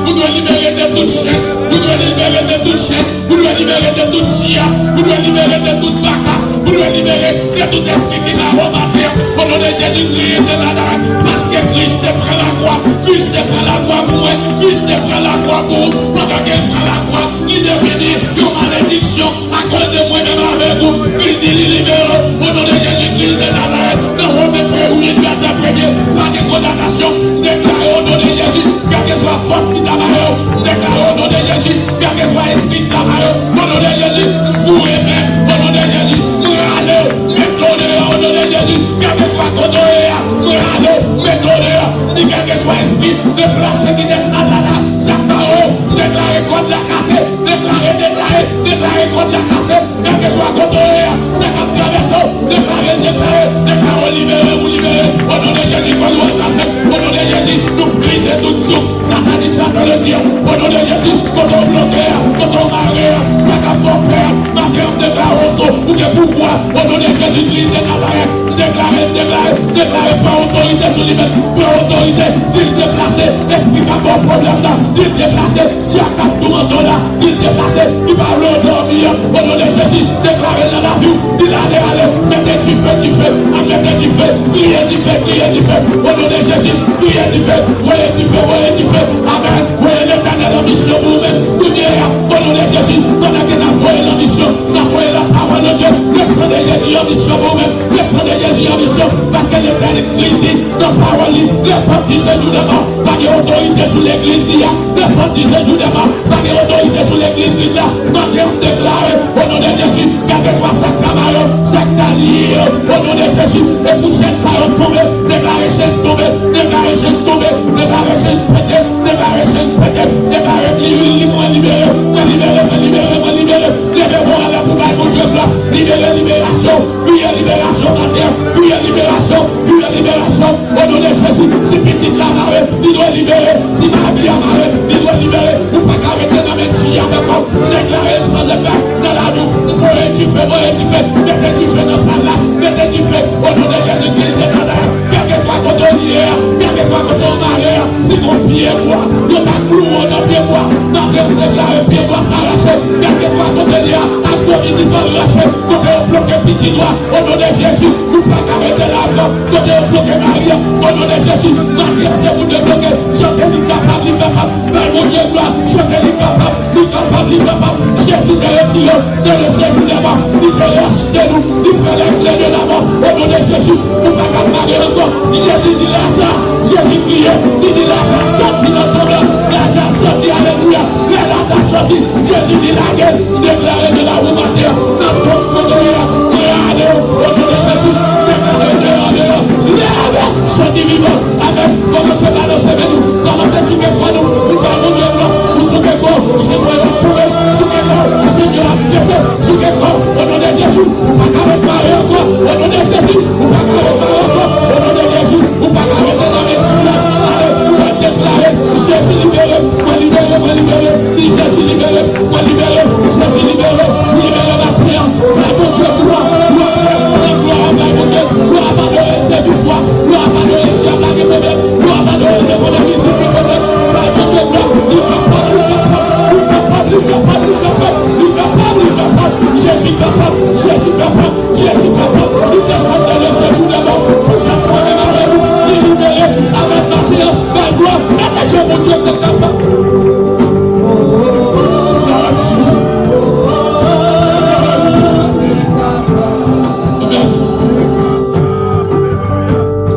Vous devez libérer de toute chaîne, vous devez libérer de libérer de tout chia, vous devez libérer de toute baka, vous devez libérer de tout esprit qui n'a pas matin. Au nom de Jésus-Christ de Nazareth, parce que Christ te prend la croix, Christ te prend la croix pour moi, Christ te prend la croix pour vous, pendant qu'elle prend la croix, il devient une malédiction à cause de moi-même avec vous. Christ dit libéré, au nom de Jésus-Christ de Nazareth, dans Romains 1, verset 1er, pas de condamnation, déclaré au nom de Jésus, quelle que soit force qui t'a barré, déclaré au nom de Jésus, quel que soit esprit qui t'a barré, au nom de Jésus, vous et même, au nom de Jésus, allez, mettez-le au nom de Jésus, quel que soit condamné, allez, mettez-le, dit quel que soit esprit, déplacé qui descend là, ça parole, déclaré contre la cassée, déclaré contre la cassée, quel que soit condamné, ça cap traversé, déclaré, libéré, vous libérez, au nom de Jésus, quand nous cassé, au nom de Jésus, nous brisons tout jour, satanique, Satan le Dieu, au nom de Jésus, quand on bloqué, quand on marre, ça cap fort père, matin on déclare au saut, ou que pourquoi, au nom de Jésus-Christ de Nazareth, déclaré par autorité sur lui-même, par autorité, d'il déplacer, esprit n'a pas de problème là, d'il déplacer, diacre tout le monde là, d'il déplacer, il va redormir, au nom de Jésus, déclaré dans la vie, il allait, mettez du feu, mettez du feu, criez du feu, au nom de Jésus, criez du feu, voyez du feu, amen, voyez l'éternel en mission pour vous-même, au nom de Jésus, dans laquelle nous voyons la mission, nous voyons la parole de Dieu, le sang de Jésus en mission pour vous-même, le sang de Jésus en mission, parce que l'éternel Christ dit, dans la parole, le peuple du séjour de mort, pas d'autorité sur l'église, le peuple du séjour de mort, pas d'autorité sur l'église, là, maintenant on déclare, au nom de Jésus, quel que soit sa camarade, sa lié, au nom de Jésus, et pour chaîne ça va tomber, déclarer chaîne tomber, déclarer chaîne tomber, déclarer chaîne péter, déclarer chaîne péter, déclarer libéré, libérez-moi à la poubelle, mon Dieu, libération, libération dans la terre, libération, au nom de Jésus, si petit la marée, il doit libérer, si ma vie a marée, il doit libérer, ou pas qu'arrêter dans mes tirs avec vous, déclarer sans effet, dans la roue, voyez du feu, mettez du feu dans ça là, mettez du feu, au nom de Jésus-Christ de Nazareth, quel que soit quand on hier, quel que soit quand on marée, si mon pied bois, il y a cloué dans pied bois, dans le déclarer pied bois s'arracher, quel que soit quand on hier, abdominal dans le lâcher, quand on bloque petit doigt, au nom de Jésus, ou pas qu'arrêter la voix, quand on bloque Marie, au nom de Jésus, maintenant c'est vous de bloquer, chantez l'incapable, mais mon Dieu gloire, chantez l'incapable, Jésus te retire de le séjour de mort, il te lâche de nous, il fait les clés de la mort, au nom de Jésus, ou pas qu'à marrer encore, Jésus dit Lazare, Jésus prie, il dit Lazare sorti dans ton blanc, Lazare sorti, alléluia, mais Lazare sorti, Jésus dit la gueule, déclaré de la roue matin, dans ton côté, allez, au nom de Jésus, déclaré de la sorti vivant, avec, commencez à lancer nous, commencez à soulever pour nous, nous parlons de blanc, nous soulevez quoi, c'est moi, Seigneur, au nom de Jésus, pas qu'à réparer encore, au nom de Jésus, pas qu'à réparer encore, au nom de Jésus, pas qu'à arrêter dans les tirs, allez, pour être déclaré, Jésus libéré, si Jésus libéré, Jésus libéré, ma prière, la bon Dieu, gloire à mon Dieu, gloire à pardonner ses victoires, gloire à pardonner le diable qui commet, gloire à pardonner le bonheur qui commet, la bon Dieu, gloire, Jésus capable, il descend dans le séjour de mort, pour la première avec vous, il libéré, avec ma prière, la gloire, et Dieu mon Dieu est capable.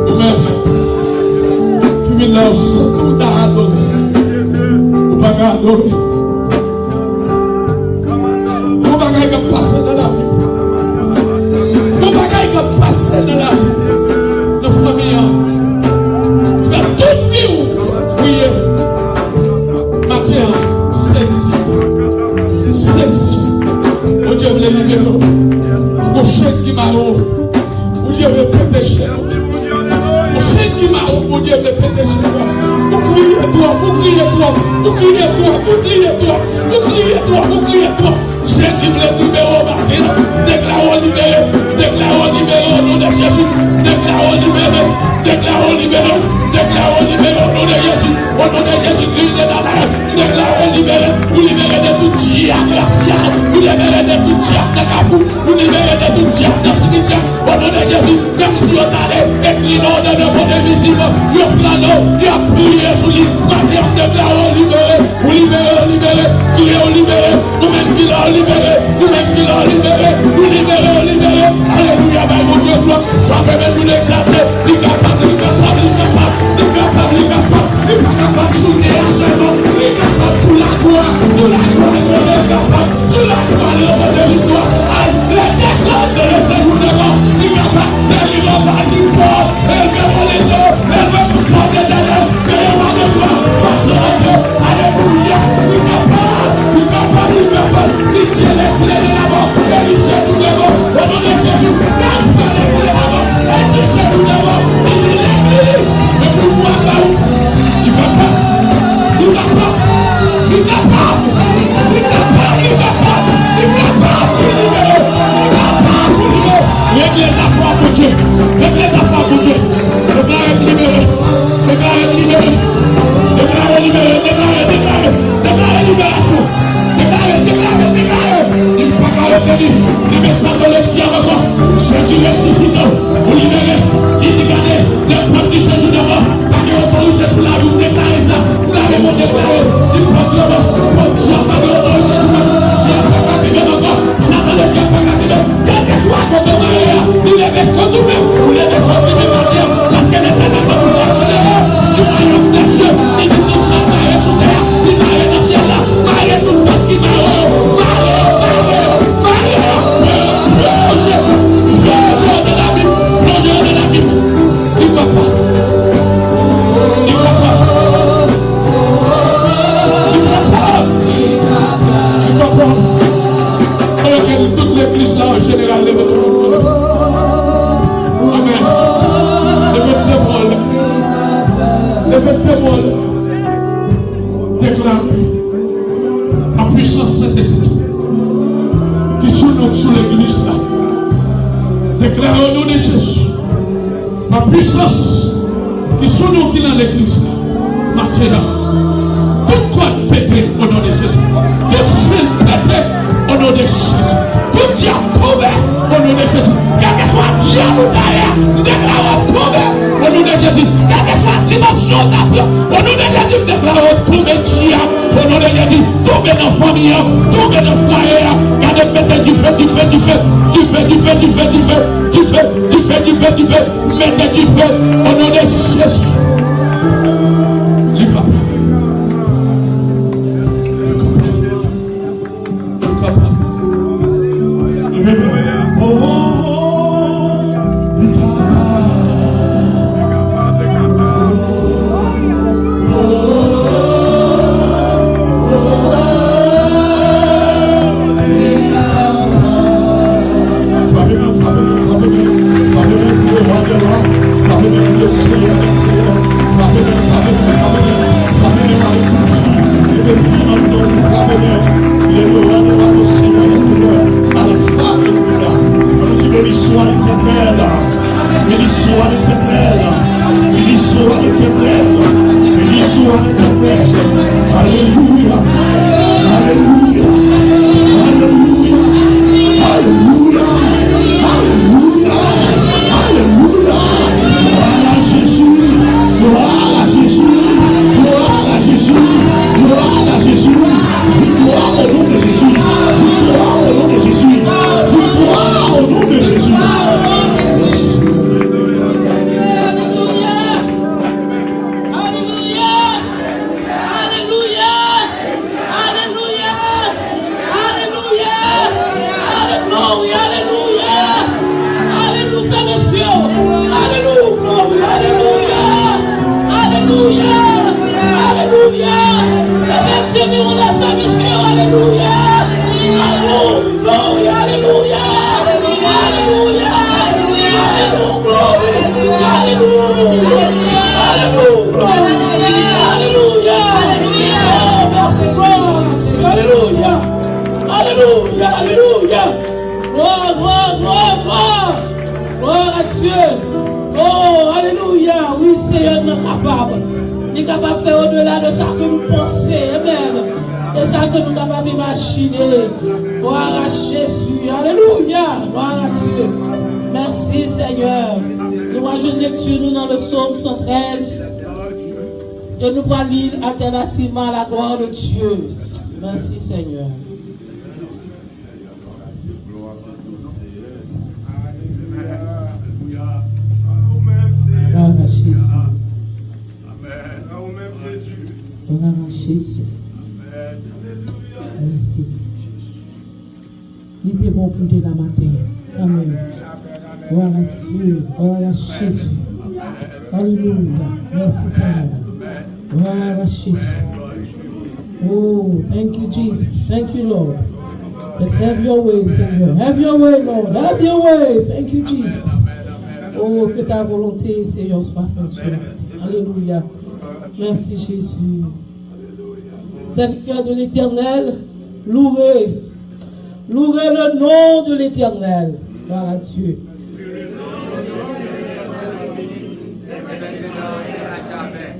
Amen. Puis maintenant, tout a adoré, ou pas adoré. Passer dans la vie. Mon bagage qui passe dans la vie. Nos familles. Faire toute vie ou prier. Matin, saisis. Mon Dieu veut les libérer. Mon chien qui m'a roulé. Mon Dieu veut péter chez moi. Mon chien qui m'a roulé. Mon Dieu veut péter chez moi. Vous criez toi. Jésus voulait libérer au matin. Déclarons libéré au nom de Jésus. Déclarons libéré au nom de Jésus. Au nom de Jésus-Christ de Nazareth. Déclarons libéré. Vous libérez de tout tout diable racial, nous libérer de tout diable de Kafou, nous libérer de tout diable de cimetière. Au nom de Jésus, même si on allait écrire dans le monde invisible, le plan, il a prié sous lui, ma vie en déclarant libéré, ou libéré, crier ou libéré, nous-mêmes qui l'ont libéré, nous-mêmes qui l'ont libéré, nous libéré. Alléluia, mais mon Dieu, gloire, soit permis de nous l'exalter, il est capable, il est capable, il est capable, il est capable, il est capable, il est capable sous les harcèlements, il est capable sous la gloire, il est capable, sous la gloire, il est de victoire, les descentes de l'effet il est capable, il va pas du corps, elle veut voler d'eau, elle veut nous prendre de l'air, elle va de gloire, parce que, alléluia, il est capable, il tient les clés de la mort, et il sait tout de mort, au nom de Jésus, il prend les clés de la mort, et il sait tout de mort, il dit l'église, et pour vous à part, il va pas, il va pas, il va pas, il va pas, il va pas, il va pas, pour libérer, il va pas, pour libérer, réglez les affaires pour Dieu, réglez les affaires pour Dieu, déclarez libéré, déclarez libéré, déclarez libéré, déclarez libération. Déclarez. Il ne faut pas retenir. Il me semble le diable encore. Jésus ressuscite. Vous libérez. Il dit regardez. Les peuples du séjour de mort. Pas de autorité sous la vie. Déclarez ça. Déclarez. Il prend le mort. Pour Dieu, pas de autorité sous la vie. Dieu n'a pas capté encore. Satan ne vient pas capté. Quel que soit votre mariage, il est avec contre nous-mêmes. Vous l'avez contre nous-mêmes. Parce que l'éternel va vous continuer. Tu vas y des cieux. Il dit tout ça. Marie sous terre. Il marie dans le ciel là. Marie toute force qui marie. Toute l'église là en général, amen. Levez-toi, déclare la puissance Saint-Esprit qui sous l'église là. Déclare au nom de Jésus la puissance qui sous nous qui dans l'église là. Maintenant, toute code pété au nom de Jésus, toute chaîne pété au nom de Jésus, tout diable tombé au nom de Jésus, quel que soit diable derrière, déclare tomber au nom de Jésus, quelle que soit dimension d'après, au nom de Jésus, déclare tomber diable au nom de Jésus, tomber dans la famille, tomber dans le foyer, gardez, mettez du feu, mettez du feu au nom de Jésus. C'est ça que nous avons imaginé. Gloire à Jésus. Alléluia. Gloire à Dieu. Merci Seigneur. Nous avons une lecture nous dans le psaume 113. Et nous allons lire alternativement la gloire de Dieu. Merci Seigneur. Gloire à Jésus. Gloire à Jésus. Merci. Il était bon pour nous la matin. Amen. Gloire à Dieu. Gloire à Jésus. Alléluia. Merci Seigneur. Gloire à Jésus. Oh, thank you Jesus. Thank you Lord. Just have your way, Seigneur. Have your way, Lord. Have your way. Thank you Jesus. Oh, que ta volonté, Seigneur, soit faite sur la terre. Alléluia. Merci Jésus. Serviteur de l'Éternel, louez. Louez le nom de l'Éternel. Gloire à Dieu.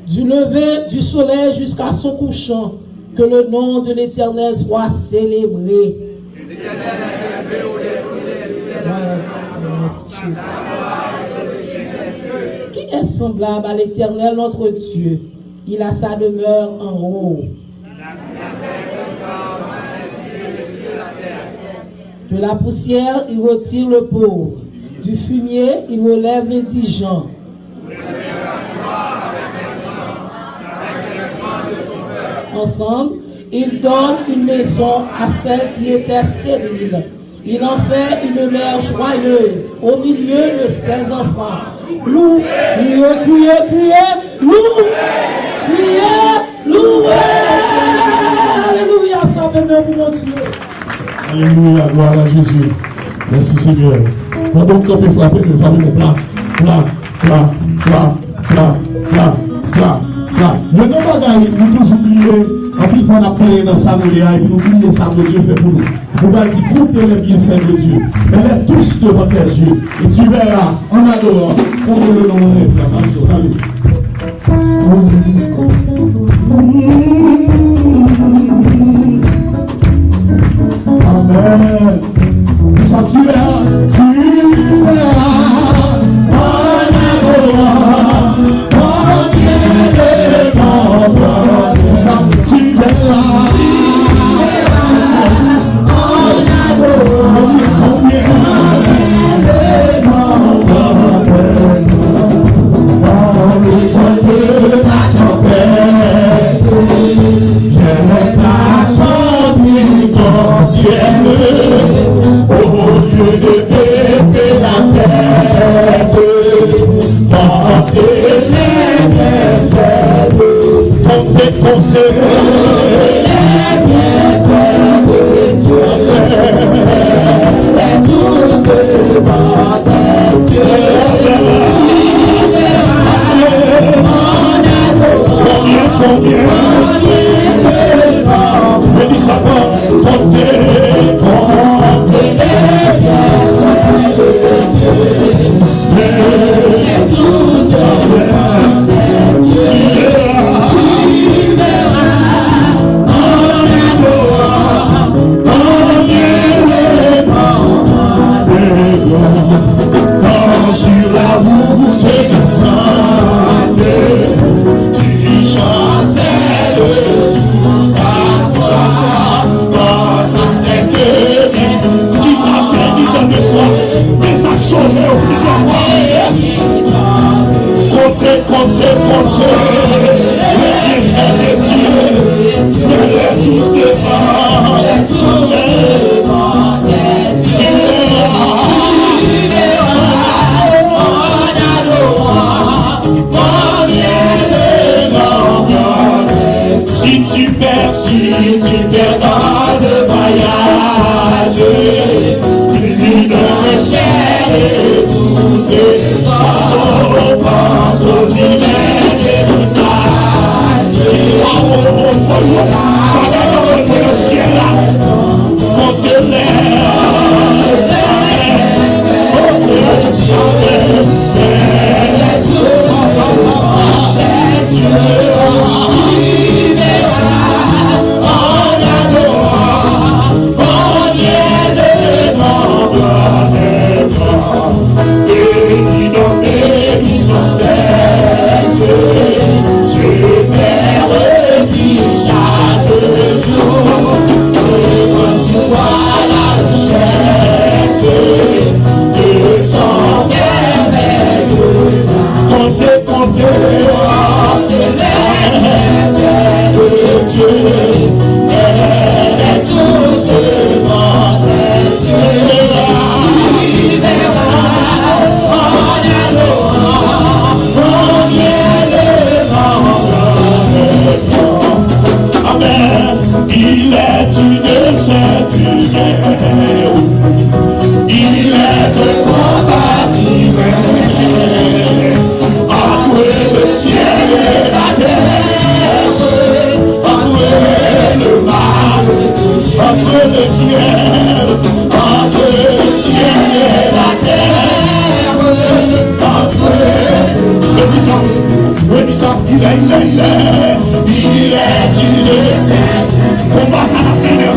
Du lever du soleil jusqu'à son couchant, que le nom de l'Éternel soit célébré. Qui est semblable à l'Éternel notre Dieu? Il a sa demeure en haut. De la poussière, il retire le pauvre. Du fumier, il relève l'indigent. Ensemble, il donne une maison à celle qui était stérile. Il en fait une mère joyeuse au milieu de ses enfants. Louez, criez, criez, criez, louez, criez, louez. Alléluia, frappez-moi pour mon Dieu. Alléluia, gloire à Jésus. Merci Seigneur. Pendant que vous frappez, nous frappez mon plat, plat, plat, plat, plat, plat, plat, plat. Le nom bagaille, nous toujours oublier. En plus, on a prié dans Samuel et puis nous oublier ça que Dieu fait pour nous. Nous allons dire, comptez les bienfaits de Dieu. Elle est tous devant tes yeux. Et tu verras, en adorant, comme le nom de la chanson. Allez. Amen. Ça, tu verras, en adorant, combien de nombres. Ça, tu verras. Au lieu de baisser la tête, portez les bienfaits, comptez, comptez les bienfaits de Dieu, les tours devant tes yeux, combien mais dis ça pas, comptez les bienfaits de Dieu, les tours devant tes yeux, tu verras en adorant combien les moments quand sur la route de santé tu chancelles sous ta voix. Oh, ça c'est que qui t'a béni tant de fois, mais ça chôme plusieurs fois. Comptez, comptez, comptez les bienfaits de Dieu, mais tous devant, tous devant tes yeux. Si tu perds dans le voyage, lui donne cher et tout tes sorts, pense au divin héritage. Dans le ciel, comptez-les. Oh,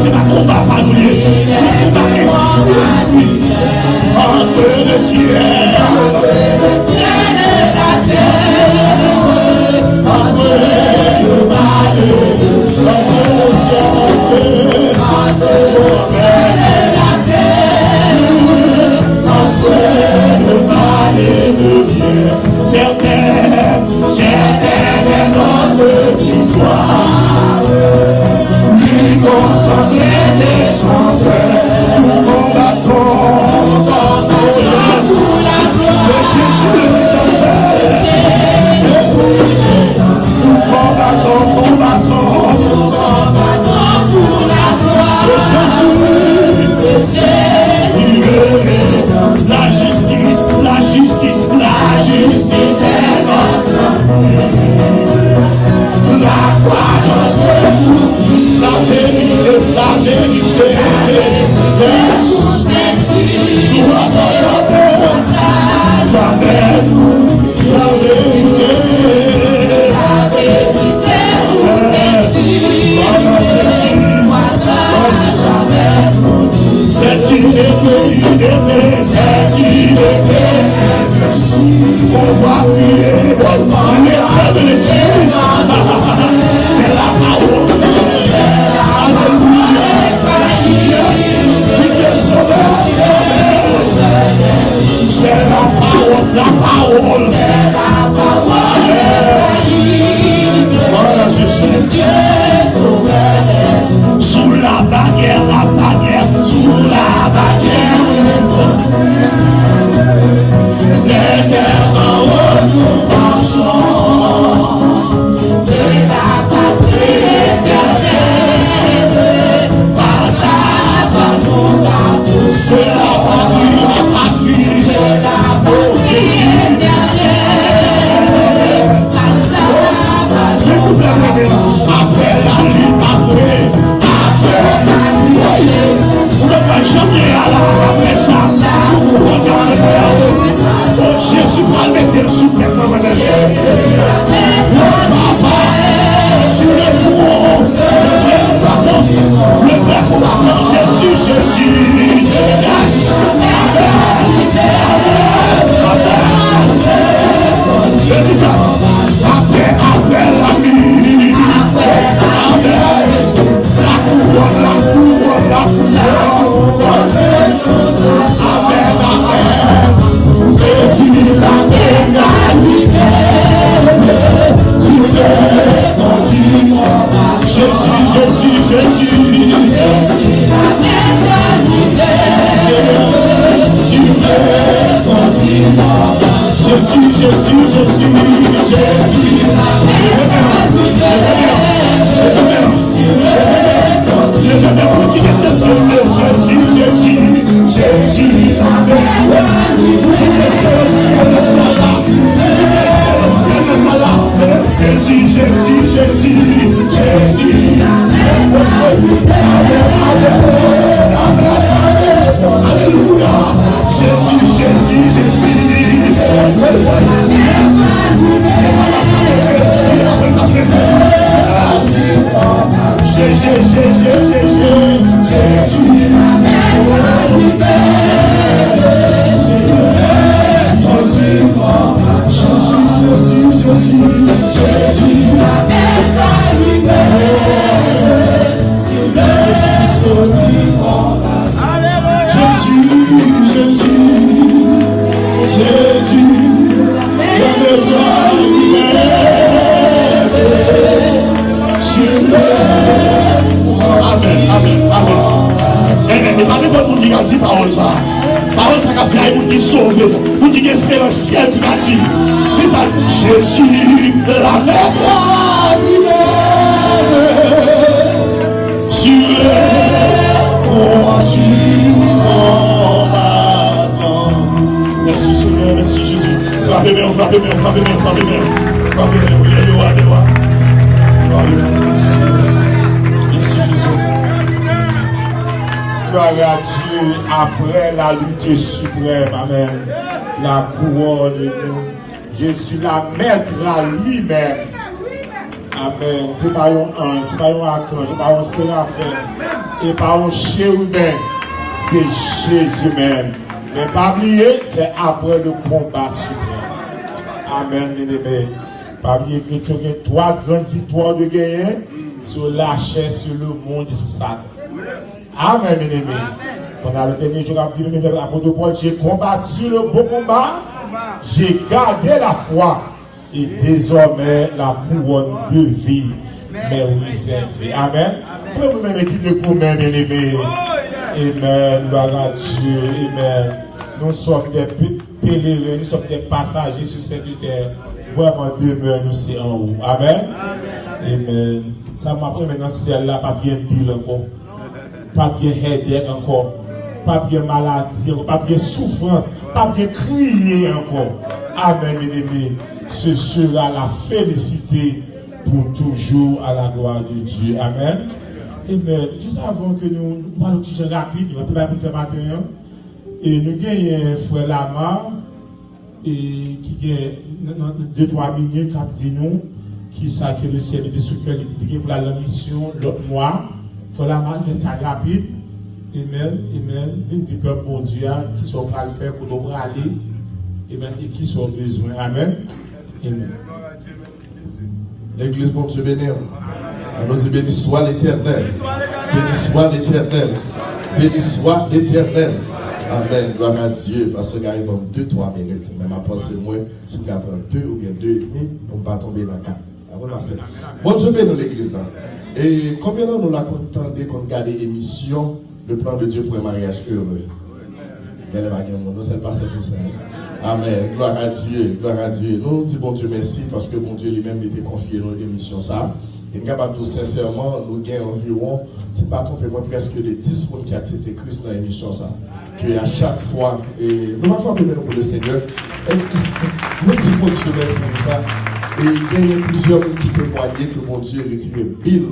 c'est un combat pas nous lier. C'est un combat esprit. Entre le ciel et la terre. Entre le mal et entre le ciel entre le ciel et la terre. Entre le mal et le bien. Certaine est notre victoire. Lui concentrer des chanteurs. Nous combattons pour la gloire de Jésus. Nous combattons pour la gloire de Jésus. La justice est notre la foi notre bouclier, la vérité sous la jamais la vérité c'est une épée, qu'on va prier, l'épée de l'esprit, c'est la parole. Alléluia. Yes, tu es sauvé. C'est la parole. Voilà Jésus. Sous la bannière, sous la bannière. Les terres en haut, nous marchons de la patrie éternelle. Pas à pas nous approchons de la patrie éternelle. Après la lutte, après la lutte, vous ne pouvez jamais aller après ça. Vous regardez. Jésus va mettre sous tête dans ma main. Sur le front, le père combattant, Jésus. Yes. Je dis ça. Après la nuit, la couronne. Jésus la mécanique sur le continent. Jésus la mécanique sur le continent. Jésus la mécanique Jésus la Alléluia. Parole ça qui a dit, qui sauvé, pour qui espérance ciel qui a dit. C'est ça, Jésus, la maître sur les ponts du combattant. Merci Seigneur, merci Jésus. Frappez bien. Merci Seigneur. Merci Jésus. Gloire à Dieu, après la lutte suprême, amen, la couronne de nous, Jésus la mettre à lui-même. Amen. C'est pas un ange, c'est pas un archange, c'est pas un séraphin, et pas un chérubin. C'est Jésus même. Mais pas oublier, c'est après le combat suprême. Amen, bien-aimé. Pas oublier que tu as trois grandes victoires de gagner sur la chair, sur le monde et sur Satan. Amen, bien-aimé. Pendant le dernier jour, l'apôtre Paul, j'ai combattu le beau combat, j'ai gardé la foi, et désormais la couronne de vie m'est réservée. Amen. Pouvez-vous même équipe de gourmets, bien-aimé? Amen. Gloire à Dieu. Amen. Nous sommes des pèlerins, nous sommes des passagers sur cette terre. Vraiment, demeure nous, c'est en haut. Amen. Amen. Ça m'a pris maintenant, celle-là, pas bien pile encore. Pas bien headache encore. Pas bien maladie, pas bien souffrance, pas bien crier encore. Amen, mes amis. Ce sera la félicité pour toujours à la gloire de Dieu. Amen. Amen. Juste avant que nous parlons de choses rapides, nous allons pour faire matin. Et nous avons un frère Lamar qui a 2-3 minutes qui a dit nous qui sait que le ciel était sous cœur, il dit pour la mission l'autre mois. Frère Lamar fait ça rapide. Amen, amen. Il dit peuple bon Dieu qui sont prêts à le faire pour nous aller. Amen. Et qui sont besoin. Amen. Amen. L'église bon Dieu béni. On dit béni soit l'Éternel. Béni soit l'Éternel. Béni soit l'Éternel. Amen. Gloire à Dieu. Parce que il y a 2-3 minutes. Même à penser moi, si vous avez 2 ou bien 2 et demi, on va tomber dans le cas. Bon Dieu béni l'église. Et combien de nous l'avons entendu qu'on regarde l'émission Le plan de Dieu pour un mariage heureux? Nous sommes pas satisfaits. Amen. Gloire à Dieu. Gloire à Dieu. Nous disons bon Dieu merci parce que bon Dieu lui-même était confié dans l'émission ça. Et nous capable tout sincèrement, nous gagnons environ, c'est pas complètement presque les 10 personnes qui ont accepté Christ dans l'émission ça. Que à chaque fois, et nous m'avons fait pour le Seigneur. Nous disons bon Dieu merci pour ça. Et il y a plusieurs qui témoignent que bon Dieu retire Bill.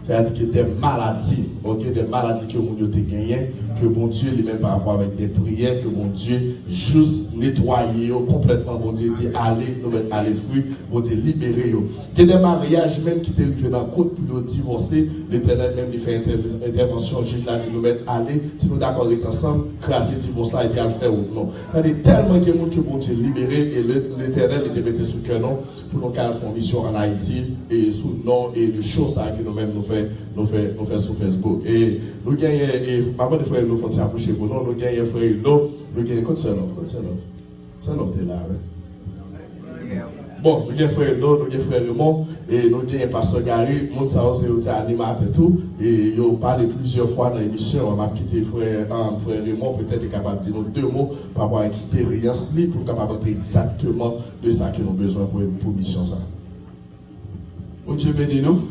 C'est-à-dire que des maladies, ok, des maladies que mon Dieu a gagnées, que bon Dieu lui-même par rapport avec des prières, que bon Dieu juste nettoyer complètement, bon Dieu dit allez, nous mettre à les fruits, bon Dieu libérer. Il y a des mariages même qui arrivent dans le côte pour divorcer, l'Éternel même il fait intervention, juge là, dit nous mettre aller, si nous d'accord avec ensemble, craser le divorce là et puis à le faire ou non. C'est-à-dire tellement que monde que bon Dieu libéré et l'Éternel était mis sous cœur non pour nous faire une mission en Haïti et sous le nom et le show ça que nous-mêmes nous faisons sur Facebook. Et nous gagnons, et maman de frères nous font s'approcher pour nous, nous gagnons frère Lo, nous gagnons quoi de c'est l'autre là. Bon, nous gagnons frère Lo, nous gagnons frère Raymond, et nous gagnons pasteur Gary, nous sommes animateurs et tout, et ils ont parlé plusieurs fois dans l'émission, on m'a quitté frère Raymond, peut-être capable de dire 2 mots par rapport à l'expérience libre pour capable de exactement de ça que nous avons besoin pour mission ça. Oh Dieu bénis nous.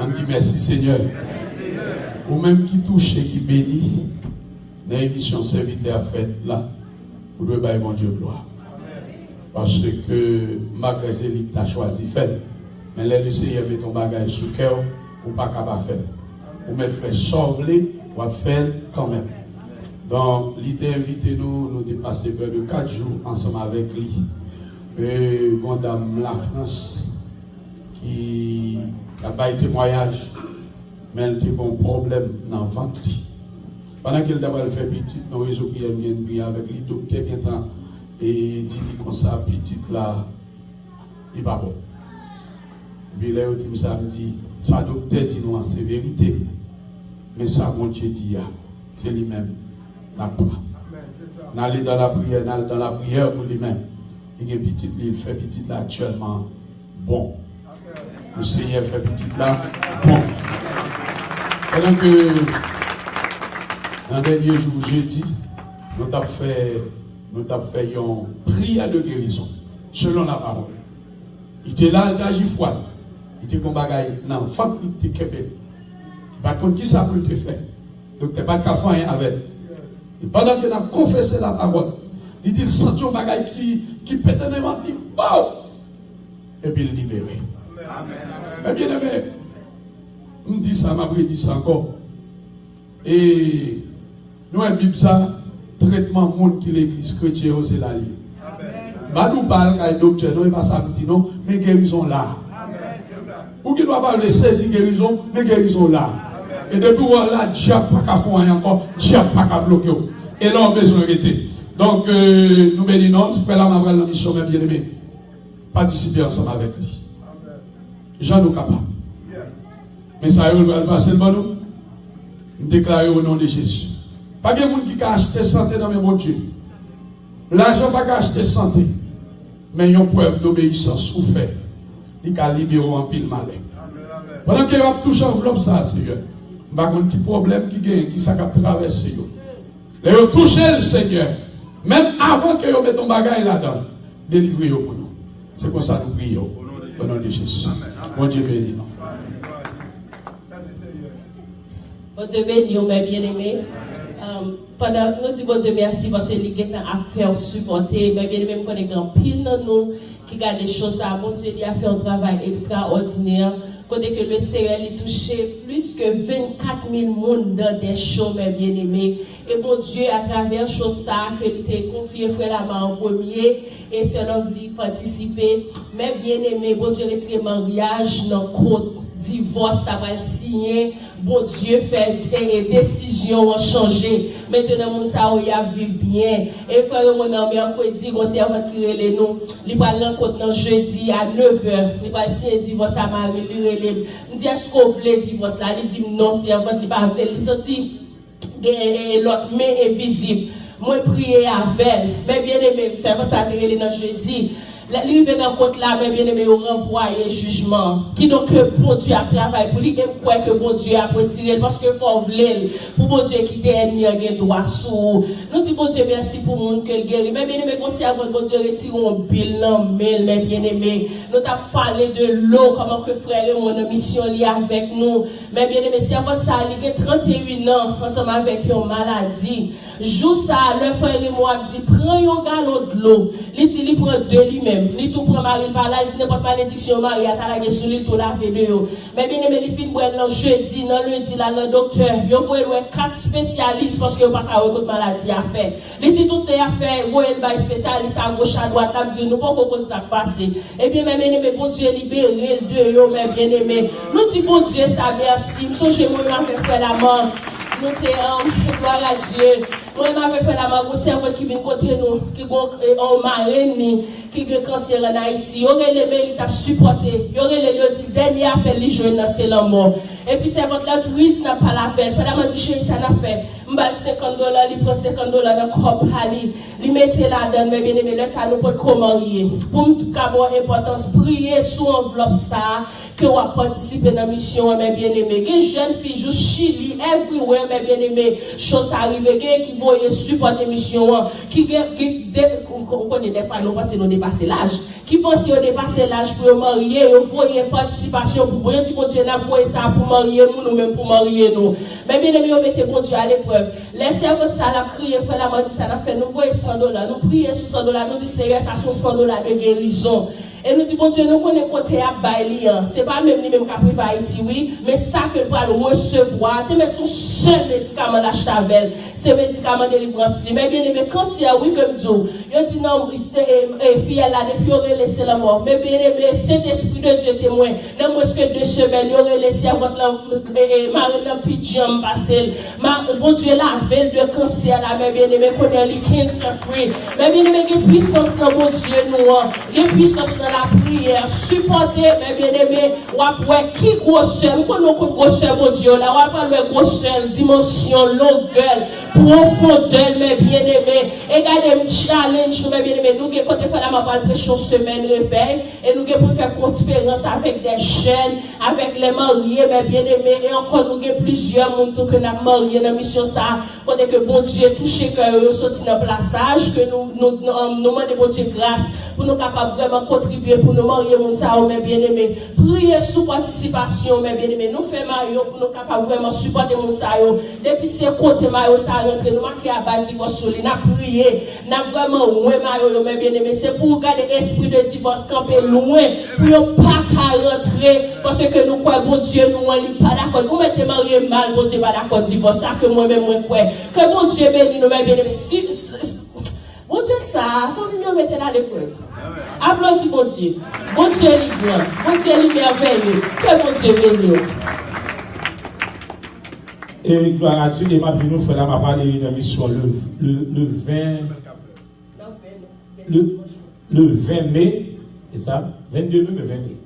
On dit merci Seigneur. Ou même qui touche et qui bénit, dans l'émission serviteur faite là, vous devez bailler mon Dieu gloire. Parce que malgré ce que tu as choisi faire, mais là le Seigneur met ton bagage sur le cœur, ou pas capable de faire. Ou même faire sauver, ou faire quand même. Donc, il t'a invité nous dépasser près de 4 jours ensemble avec lui. Et madame la France, qui n'a pas eu témoignage, mais elle a eu un problème dans le ventre. Pendant qu'elle a fait petit, dans le réseau qui a prié avec les docteurs qui ont et dit comme ça, petit là, il n'est pas bon. Et puis là, il dit samedi, ça docteur dit non, c'est vérité. Mais ça, mon Dieu dit, c'est lui-même. N'a pas. N'allez dans la prière pour lui-même. Il y a petit, il fait petit là actuellement bon. Le Seigneur fait petit là bon. Pendant que dans le dernier jour, jeudi, nous avons fait une prière de guérison selon la parole. Il était là, il était froid. Il était comme bagaille. Non, il faut qu'il était kébé. Par contre, qui ça peut te faire? Donc, tu n'es pas qu'à faire avec. Et pendant qu'il a confessé la parole, il dit, il sent un bagaille qui pète un événement, il dit, wow! Et puis il libéré. Mais bien aimé, on dit ça, m'a dit ça encore. Et nous, avons ça, traitement monde qui l'église chrétienne, c'est la ligne. Bah, nous parlons quand le docteur, non, il va ça, non, mais guérison là. Ou qui doit pas le saisir guérison, mais guérison là. Et depuis là, diable pas qu'à faire encore, diable pas qu'à bloquer. Et là, on a besoin d'arrêter. Donc, nous bénissons, frère la maman la mission, bien aimé. Participer ensemble avec lui. Jean nous capable. Mais ça, il va passer devant nous. Nous déclarons au nom de Jésus. Pas de monde qui a acheté santé dans mes mon Dieu. L'argent pas acheter santé. Mais il y a une preuve d'obéissance ou fait. Il a libéré en pile malin. Pendant qu'il va toucher enveloppe ça, Seigneur. Je ne sais pas quel problème qui gagne, qui ça a traversé. Et vous touchez le Seigneur. Même avant que vous mettez ton bagage là-dedans, délivrez-vous pour nous. C'est comme ça que nous prions. Au nom de Jésus. Mon Dieu béni. Bon Dieu béni, mes bien-aimés. Pendant nous disons bon Dieu merci parce que il a fait supporter. Mes bien-aimés, nous connaissons pile dans nous qui garde des choses à bon Dieu, il a fait un travail extraordinaire. Côté que le Seigneur a touché plus que 24 000 personnes dans des shows, mes bien-aimés. Et mon Dieu, à travers chose ça, que il t'a confié frère Lama en premier, et cela voulu participer. Mes bien-aimés, bon Dieu, retire mariage dans le code. Divorce, ça va signer. Bon Dieu, fait des décisions ont changé. Maintenant, mon ça a vivre bien. Et frère, mon ami, mercredi, on s'est retiré les noms. Il va l'encontre jeudi à 9h. Il va signer divorce à Marie. Il dit, est-ce qu'on veut le divorce là? Il dit, non, c'est avant, il va il sentit l'autre main invisible. Moi, prier avec. Mais bien aimé, c'est avant ça, il dans jeudi. L'arrivée dans le côté là, mais bien aimé, on renvoie le jugement. Qui donc, bon Dieu a travaillé pour lui, et quoi que bon Dieu a retiré, parce que faut vouloir, pour bon Dieu quitter ennemi, il y a droit sous. Nous disons bon Dieu merci pour le monde que guérit. Mais bien aimé, qu'on sait avant bon Dieu retire un bilan, mais bien aimé, nous t'avons parlé de l'eau, comment que frère et mon mission liée avec nous. Mais bien aimé, c'est avant ça, il y a 31 ans, ensemble avec une maladie. Joue ça, le frère et moi dit, prends un galon de l'eau, il prend deux lui-même. Il tout prend Marie par là, il dit n'importe malédiction, Marie a travaillé sur l'île, tout lavé de yo. Mais bien aimé, il finit le jeudi, dans lundi, là, dans le docteur, il voit 4 spécialistes parce que pas qu'à toute maladie à faire. Il dit tout est à faire, il voit le spécialiste à gauche, à droite, là, dit nous pas qu'on ça passer. Et bien, bien aimé, bon Dieu, libéré de yo, mais bien aimé. Nous dit bon Dieu, ça merci. Nous sommes chez moi, on a fait la mort. Nous sommes, gloire à Dieu. Moi, je m'avais fait la main, cerveau qui vient côté nous, qui ont marraine, qui a cancer en Haïti. Il y aurait les mérites à supporter. Il y aurait le dernier appel, les jeunes, c'est la mort. Et puis, c'est votre touriste n'a pas la peine. Fallait me dire, chérie, ça n'a fait. $50, il prend $50 dans le corps, il mettait là-dedans, mais bien aimé, ça nous peut comment rier. Pour nous, avoir importance, prier sous enveloppe ça, que vous participez dans la mission, mais bien aimé. Les jeunes filles jouent Chili, everywhere, mais bien aimé, chose arrive, qui vont supporter la mission, qui on connaît des fois, nous pensons nous dépasser l'âge, qui pensent nous dépasser l'âge pour marier, vous voyez participation pour vous, dit bon Dieu, nous voyons ça pour marier nous, même pour marier nous. Mais bien aimé, vous mettez bon Dieu à l'épreuve. Laissez votre ça, la crier, frère, la m'a dit ça, nous fait, nous voyons $100, nous prions sur $100, nous disons, Seigneur, ça sont $100 de guérison. Et nous disons, bon Dieu, nous connaissons côté à Baili, c'est pas même lui même qui a pris Haïti, oui, mais ça que nous allons recevoir, tu mets son seul médicament la chavel, c'est médicament de délivrance. Mais bien aimé, quand c'est oui, comme Dieu, il dit non, fille là, depuis il aurait laissé la mort. Mais bien aimé, cet esprit de Dieu témoin, dans moins que 2 semaines, il aurait laissé votre mari dans pijam passé. Bon Dieu, la veille de cancer là, mais bien aimé, connaît les cancer free. Mais bien aimé, il y a puissance dans mon Dieu, nous, il y a puissance dans la prière, supporter, mais bien aimé, ou après, qui grosseur, nous connaissons grosseur, mon Dieu, là, ou après le grosseur, dimension, longueur, profondeur, mais bien aimé, et regardez, challenge, mais bien aimé, nous, quand on fait la maman, prêchons semaine réveil, et nous, pour faire conférence avec des jeunes, avec les mariés, mais bien aimé, et encore, nous, plusieurs monde que nous avons marié dans la mission, ça, quand que bon Dieu touché que sorti dans le plaçage, que nous demandons bon Dieu grâce, pour nous capables vraiment contribuer pour nous marier, mon ça, mes bien-aimés. Priez sous participation, mes bien-aimés. Nous faisons Mario pour nous capables vraiment supporter mon ça. Depuis ces côtés, Mario, ça rentre, nous marquons à bas divorce, nous avons prié, nous avons vraiment loin, Mario, mes bien-aimés. C'est pour garder l'esprit de divorce camper loin, pour ne pas rentrer, parce que nous croyons, bon Dieu, nous ne pas d'accord. Nous mettons marié mal, bon Dieu, pas d'accord, divorce, ça que moi-même, moi, crois. Que bon Dieu bénisse nous, mes bien-aimés. Bon Dieu, ça, il faut nous mettre à l'épreuve. Applaudis bon Dieu. Bon Dieu est grand. Bon Dieu est merveilleux. Que bon Dieu bénisse. Et gloire à Dieu, et ma vie nous fait là, ma parler d'une mission le 20 mai, c'est ça? 22 mai, mais 20 mai.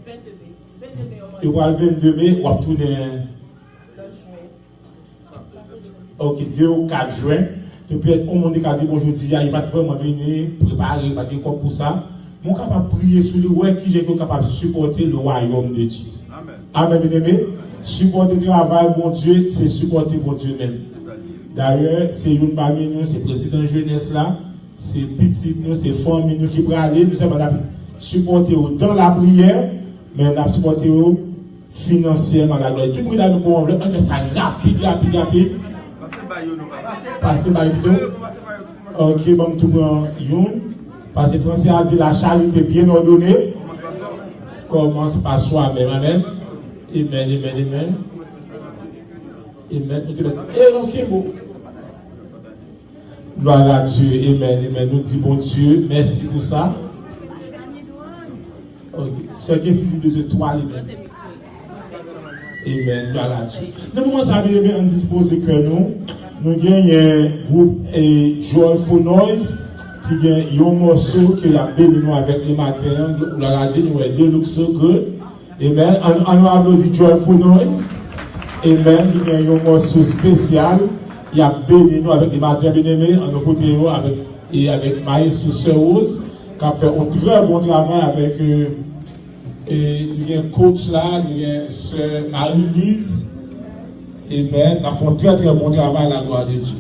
Et pour le 22 mai, on va tourner. Ok, 2 ou 4 juin. Depuis, on m'a dit bonjour, il n'y a pas de vraiment venir préparer, pas de quoi pour ça. Je suis capable de prier sur le web qui est capable de supporter le royaume de Dieu. Amen, bien-aimé. Supporter le travail, bon Dieu, c'est supporter bon Dieu même. D'ailleurs, c'est une parmi nous, c'est le président jeunesse là, c'est petit nous, c'est famille nous qui peut aller, nous sommes supporter dans la prière, mais nous supporter financièrement la gloire. Tout le monde a nous pour enveloppe, on fait ça rapide. Passez par nous. Ok, bon, tout prend une. Parce que Français a dit la charité bien ordonnée. Commence par soi-même. Amen. Amen. Et donc, bon. Gloire à Dieu. Amen. Nous disons bon Dieu, merci pour ça. Ok. Ce qui est ici de toi, amen. Amen. Gloire à Dieu. Nous commençons à bien disposer que nous avons un groupe Joyful Noise qui a un morceau qui a béni nous avec les matins. La radio nous a dit look so good. Amen. On a applaudi Joyful Noise. Amen. Il y a un morceau spécial. Il a béni nous avec les matins bien-aimés. On a côté avec Maïs Sœur Rose qui a fait un très bon travail avec il y a un coach là, il y a Sœur Marie-Lise. Amen. Qui a fait un très très bon travail à la gloire de Dieu.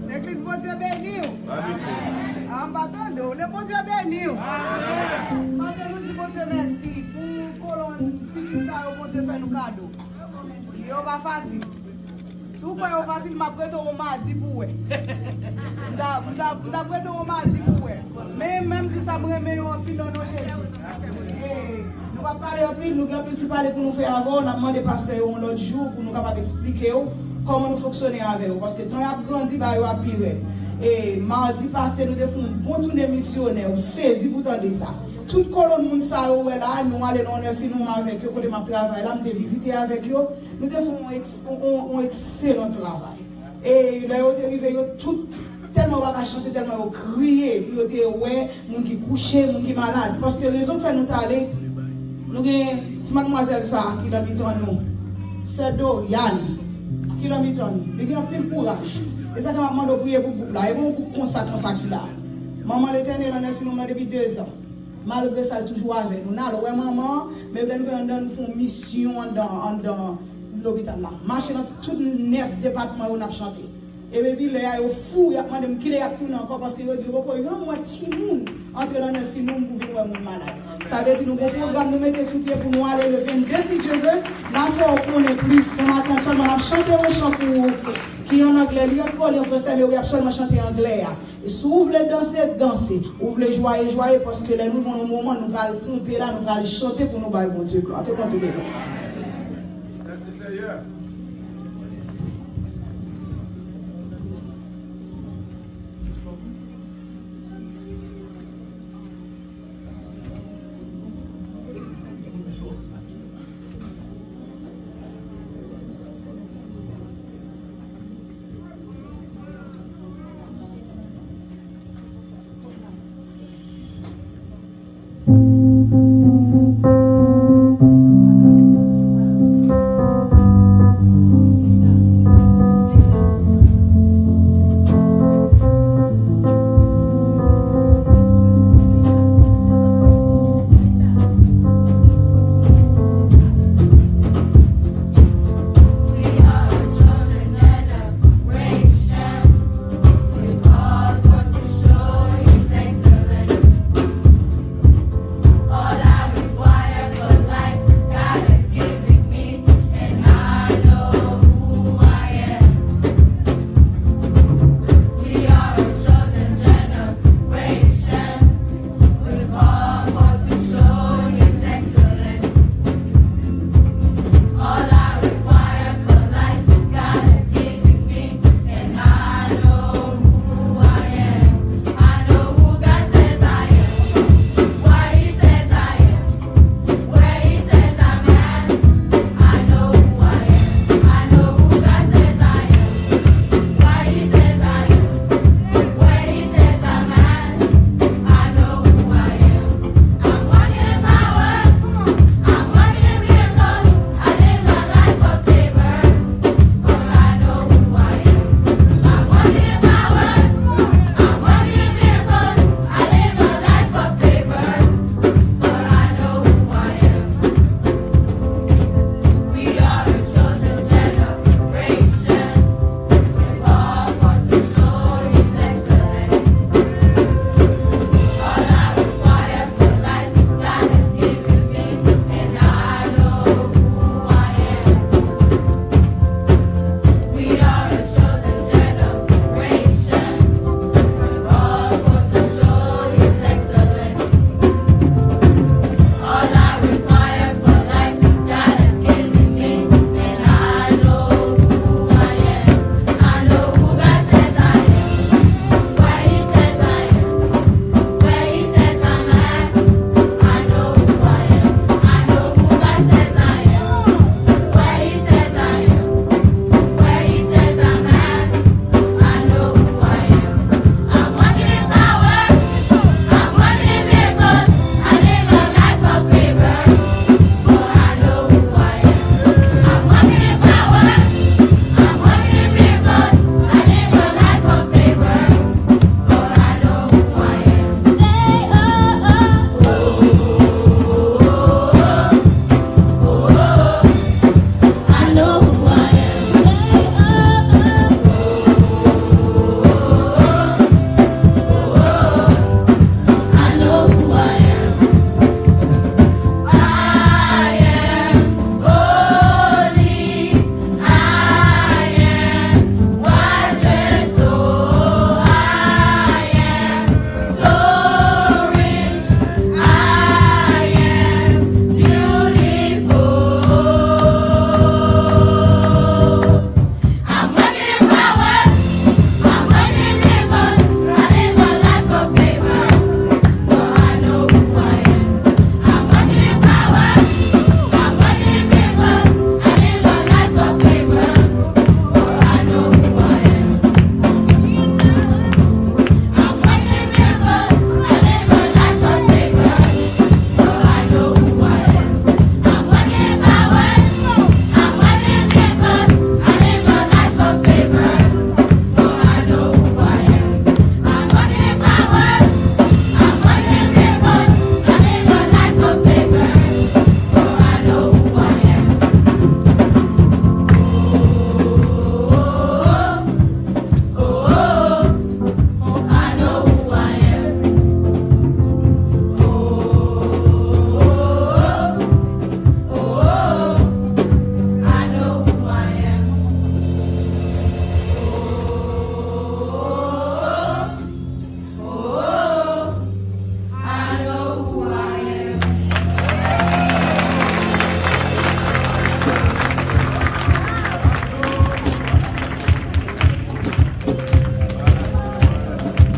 L'église, bon Dieu béni. En bâton d'eau, le bon Dieu béni. Maintenant, nous disons bon Dieu merci pour colon, bon Dieu fait nous cadeau. Il va facile. Si vous voyez facile, je prête au mardi pour vous. Je prête au mardi pour vous. Mais même tout ça, je remets un pile dans nos Jésus. Nous allons parler un pile, nous avons un petit parler pour nous faire avant. On a demandé pasteur un autre jour pour nous capables d'expliquer comment nous fonctionnons avec eux. Parce que quand on a grandi, il y a pire. Et mardi passé, nous avons fait un bon tour de missionnaire, ou saisi pour tendre ça. Tout le colonne de ça, nous allons dans nous avec eux, côté de travail, là, nous avons visité avec eux, nous avons fait un excellent travail. Et ils sont arrivés tout tellement pas chanter, tellement crier, ils étaient ouais, gens qui couchés, gens qui malades. Parce que les autres fait nous aller, nous avons une mademoiselle ça qui l'a mis en nous. C'est Dorian qui l'a mis en nous. Il a un peu de courage. Et ça, quand je demande de prier pour vous, là, et bon, comme ça qu'il a. Maman l'Éternel, on est si nous depuis 2 ans. Malgré ça, elle est toujours avec nous. Nous allons, ouais, maman, mais nous faisons une mission dans l'hôpital là. Marcher dans tous les 9 départements où on a chanté. Et puis, il y a un fou, il y a demandé qu'il y a tout encore parce qu'il y a dit, il y a un petit monde entre dans le sinon pour venir voir mon malade. Ça veut dire, nous avons un programme, nous mettons sous pied pour nous aller le 22 si Dieu veut. Nous faut qu'on ait plus. Mais maintenant, seulement, on a chanté un chant pour qui en anglais, il y a en français, mais on a seulement chanté en anglais. Et si vous voulez danser, dansez. Vous voulez jouer, jouer, parce que les nouveaux moments, nous allons pomper là, nous allons chanter pour nous bailler, bon Dieu. On peut continuer.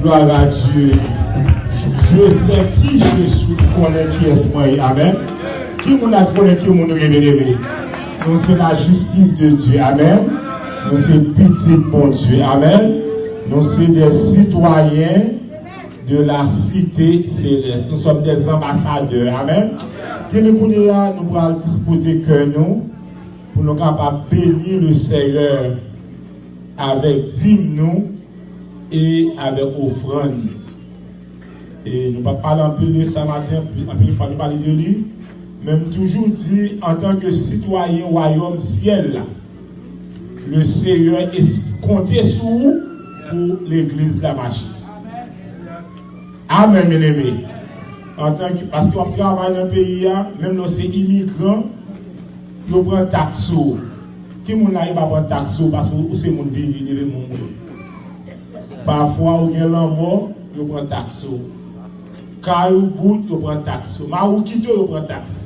Gloire à Dieu. Je sais qui Jésus connaît qui est moi. Amen. Qui nous a connaît qui nous révélé. Nous c'est la justice de Dieu. Amen. Nous c'est petit bon Dieu. Amen. Nous sommes des citoyens de la cité céleste. Nous sommes des ambassadeurs. Amen. Qui nous allons disposer que nous pour nous capables de bénir le Seigneur avec dîmes et avec offrande. Et nous ne parlons pas un peu de ça matin, un peu de fois nous parler de lui, même toujours dit en tant que citoyen royaume ciel, le Seigneur est compté sur vous pour l'église de la machine. Amen, mes amis. En tant que, parce qu'on travaille dans le pays, même nous sommes immigrants, nous prenons taxe. Qui moun la pas prendre taxe parce que c'est mon vie, il est mon. Parfois, on est l'amour, nous prenons taxe. Quand on bout, nous prenons taxe. Marou qui nous prenons taxe.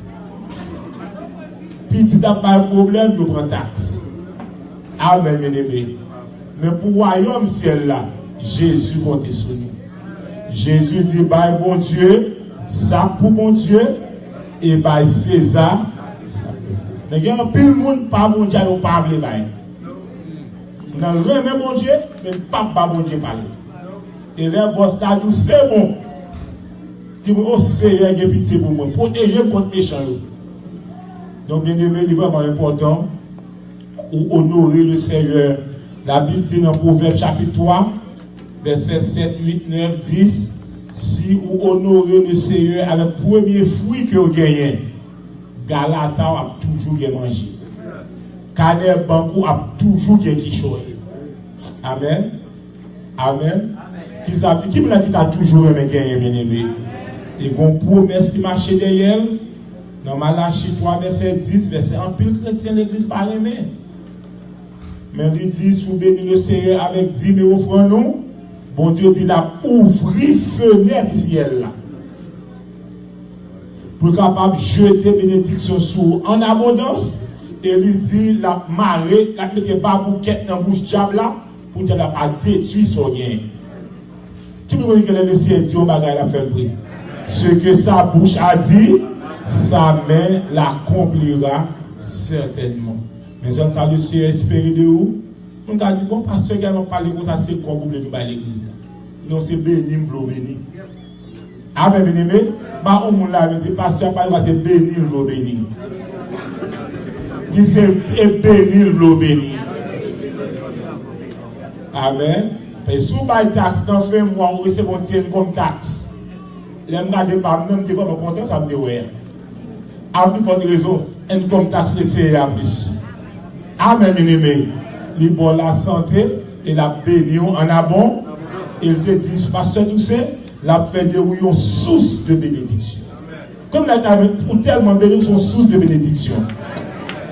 Petit n'a pas de problème, nous prenons taxe. Amen, mes amis. Mais pour le royaume ciel là, Jésus compte sur nous. Jésus dit, bye bon Dieu, ça pour bon Dieu, et bye César. Mais il y a un peu de monde, pas bon Dieu, on parle de bail. On a rien bon Dieu, mais pas bon Dieu parle. Et les boss là, nous c'est bon. Qui me Seigneur, il y a pitié pour moi, protéger contre méchant. Donc, bien aimé, il est vraiment important pour honorer le Seigneur. La Bible dit dans Proverbe chapitre 3, versets 7, 8, 9, 10, si vous honorez le Seigneur avec le premier fruit que vous gagnez, Galata a toujours mangé. Canet Banco a toujours quelque chose. Amen. Amen. Qui m'a dit qu'il a toujours gagné, bien aimé. Et qu'on promesse qui marche derrière. Dans Malachie 3, verset 10, verset en pile chrétien, l'église par aimer. Mais il dit, si vous bénissez le Seigneur avec 10 000 offrandes, nous, bon Dieu dit, la ouvrir fenêtre ciel là. Pour capable de jeter bénédiction sur en abondance. Et il dit, la marée, la mettez pas bouquet dans la bouche diable là, pour ne pas détruire son bien. Qui me dit que le ciel dit au bagage la fait vrai? Ce que sa bouche a dit, sa main l'accomplira certainement. Mais je salue le Seigneur espéré de où? On a dit, bon, pasteur, qui a parlé comme ça, c'est quoi vous voulez nous parler l'église? Non, c'est béni, vous béni. Amen, bien aimé. Bah, on l'a dit, pasteur, c'est béni, vous béni. Il c'est béni, vous béni. Amen. Et si vous avez taxe, dans fin mois, vous recevez comme taxe. Les gens ne pas même des fois content, ça me dit ouais. À plus forte raison, une comme taxe laissée à plus. Amen, bien aimé. Il bon la santé et la béni en abond. Et il te dit, pasteur Doucet, la fait de une source de bénédiction. Comme la ou tellement béni, son source de bénédiction.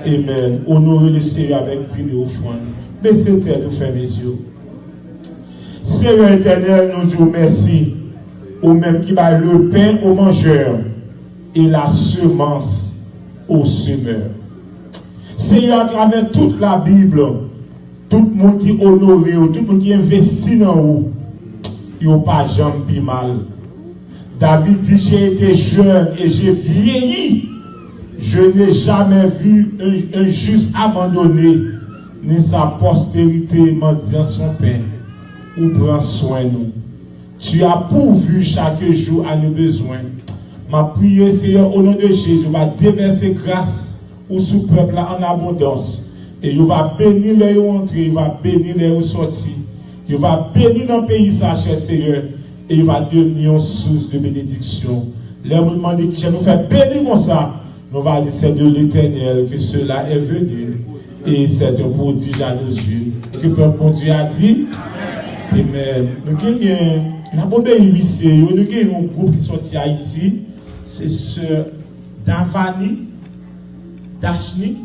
Amen. Honorez le Seigneur avec 10 000 offrandes. Baissez tête, nous fermez les yeux. Seigneur éternel, nous disons merci. Au même qui va le pain au mangeur et la semence au semeur. Seigneur, à travers toute la Bible, tout le monde qui est honoré, tout le monde qui investit dans vous, il n'y a pas jamais mal. David dit, j'ai été jeune et j'ai vieilli. Je n'ai jamais vu un juste abandonné, ni sa postérité mendiant son pain, ou prend soin de nous. Tu as pourvu chaque jour à nos besoins. Ma prière, Seigneur, au nom de Jésus, va déverser grâce au sous-peuple en abondance. Et il va bénir les entrées, il va bénir les sorties. Il va bénir dans le pays, ça, cher Seigneur. Et il va devenir une source de bénédiction. Les gens demandent que je nous fais bénir comme ça. Nous allons dire c'est de l'Éternel que cela est venu. Et c'est un prodige à nos yeux. Et que le bon Dieu a dit. Amen. Nous avons un groupe qui sorti à Haïti. C'est Sœur Davani, Dashni.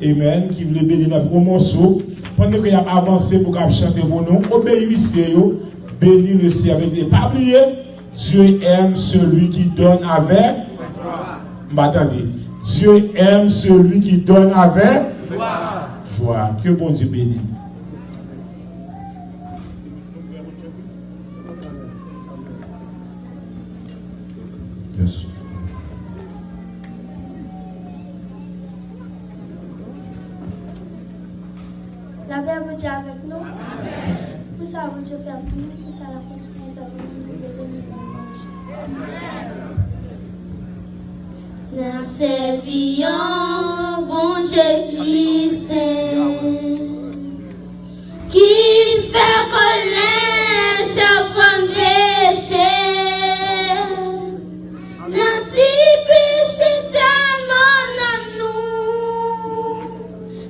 Amen. Qui voulait bénir notre morceau. Pendant qu'il a avancé pour chanter pour nous, obéissez, bénis le ciel avec des pabliers. Dieu aime celui qui donne avec. Attendez. Dieu aime celui qui donne avec joie. Que bon Dieu bénisse. La paix de Dieu avec nous. Pour ça, vous Dieu fait pour nous, pour ça, la continue de nous. Nous servions, bon Dieu qui sait, qui fait connaître chaque femme péché. Nanti péché tellement dans nous,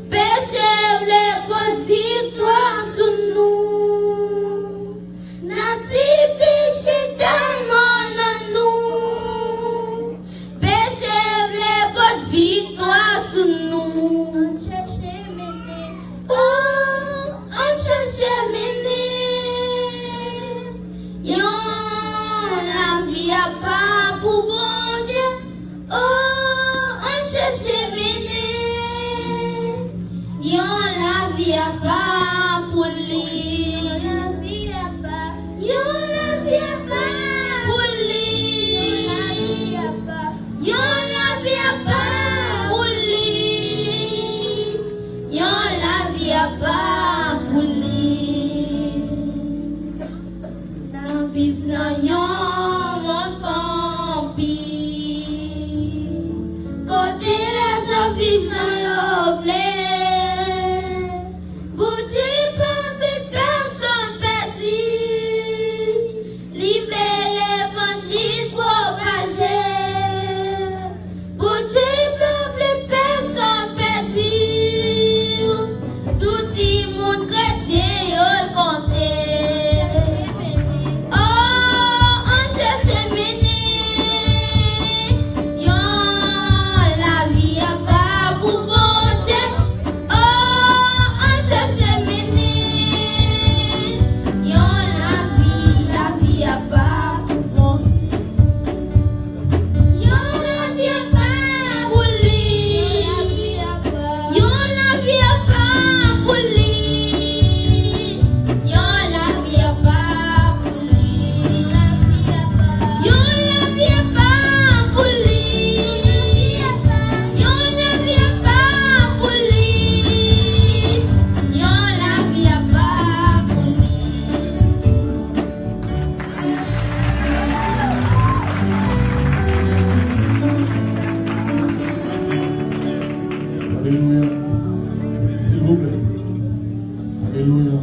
péché voulait votre victoire sur nous. Nanti péché tellement dans nous, péché voulait votre victoire sur nous. On cherche mener, oh, on cherche mener, yon la vie a pas pour bon Dieu, oh, on cherche mener, yon la vie a pas pour lui, yon la vie a pas pour lui, yon la vie a pas pour lui, yon la vie a pas pour lui. Nan viv nan yon monde campi, côté les hommes vivent dans yon vle. Bouti pas vle personne perdu, livre l'évangile propagé. Bouti pas vle personne perdu, souti monde chrétien yon compté. Alléluia. S'il vous plaît. Alléluia.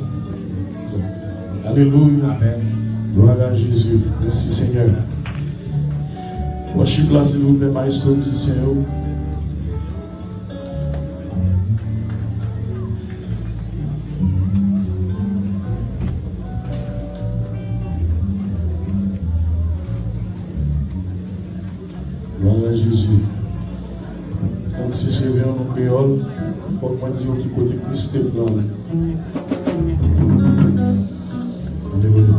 Alléluia. Gloire à Jésus. Merci Seigneur. Worship là, s'il vous plaît, maestro, musicien. Gloire à Jésus. 36 réveillons en créole, il faut que moi dise qui côté Christ est blanc. Alléluia.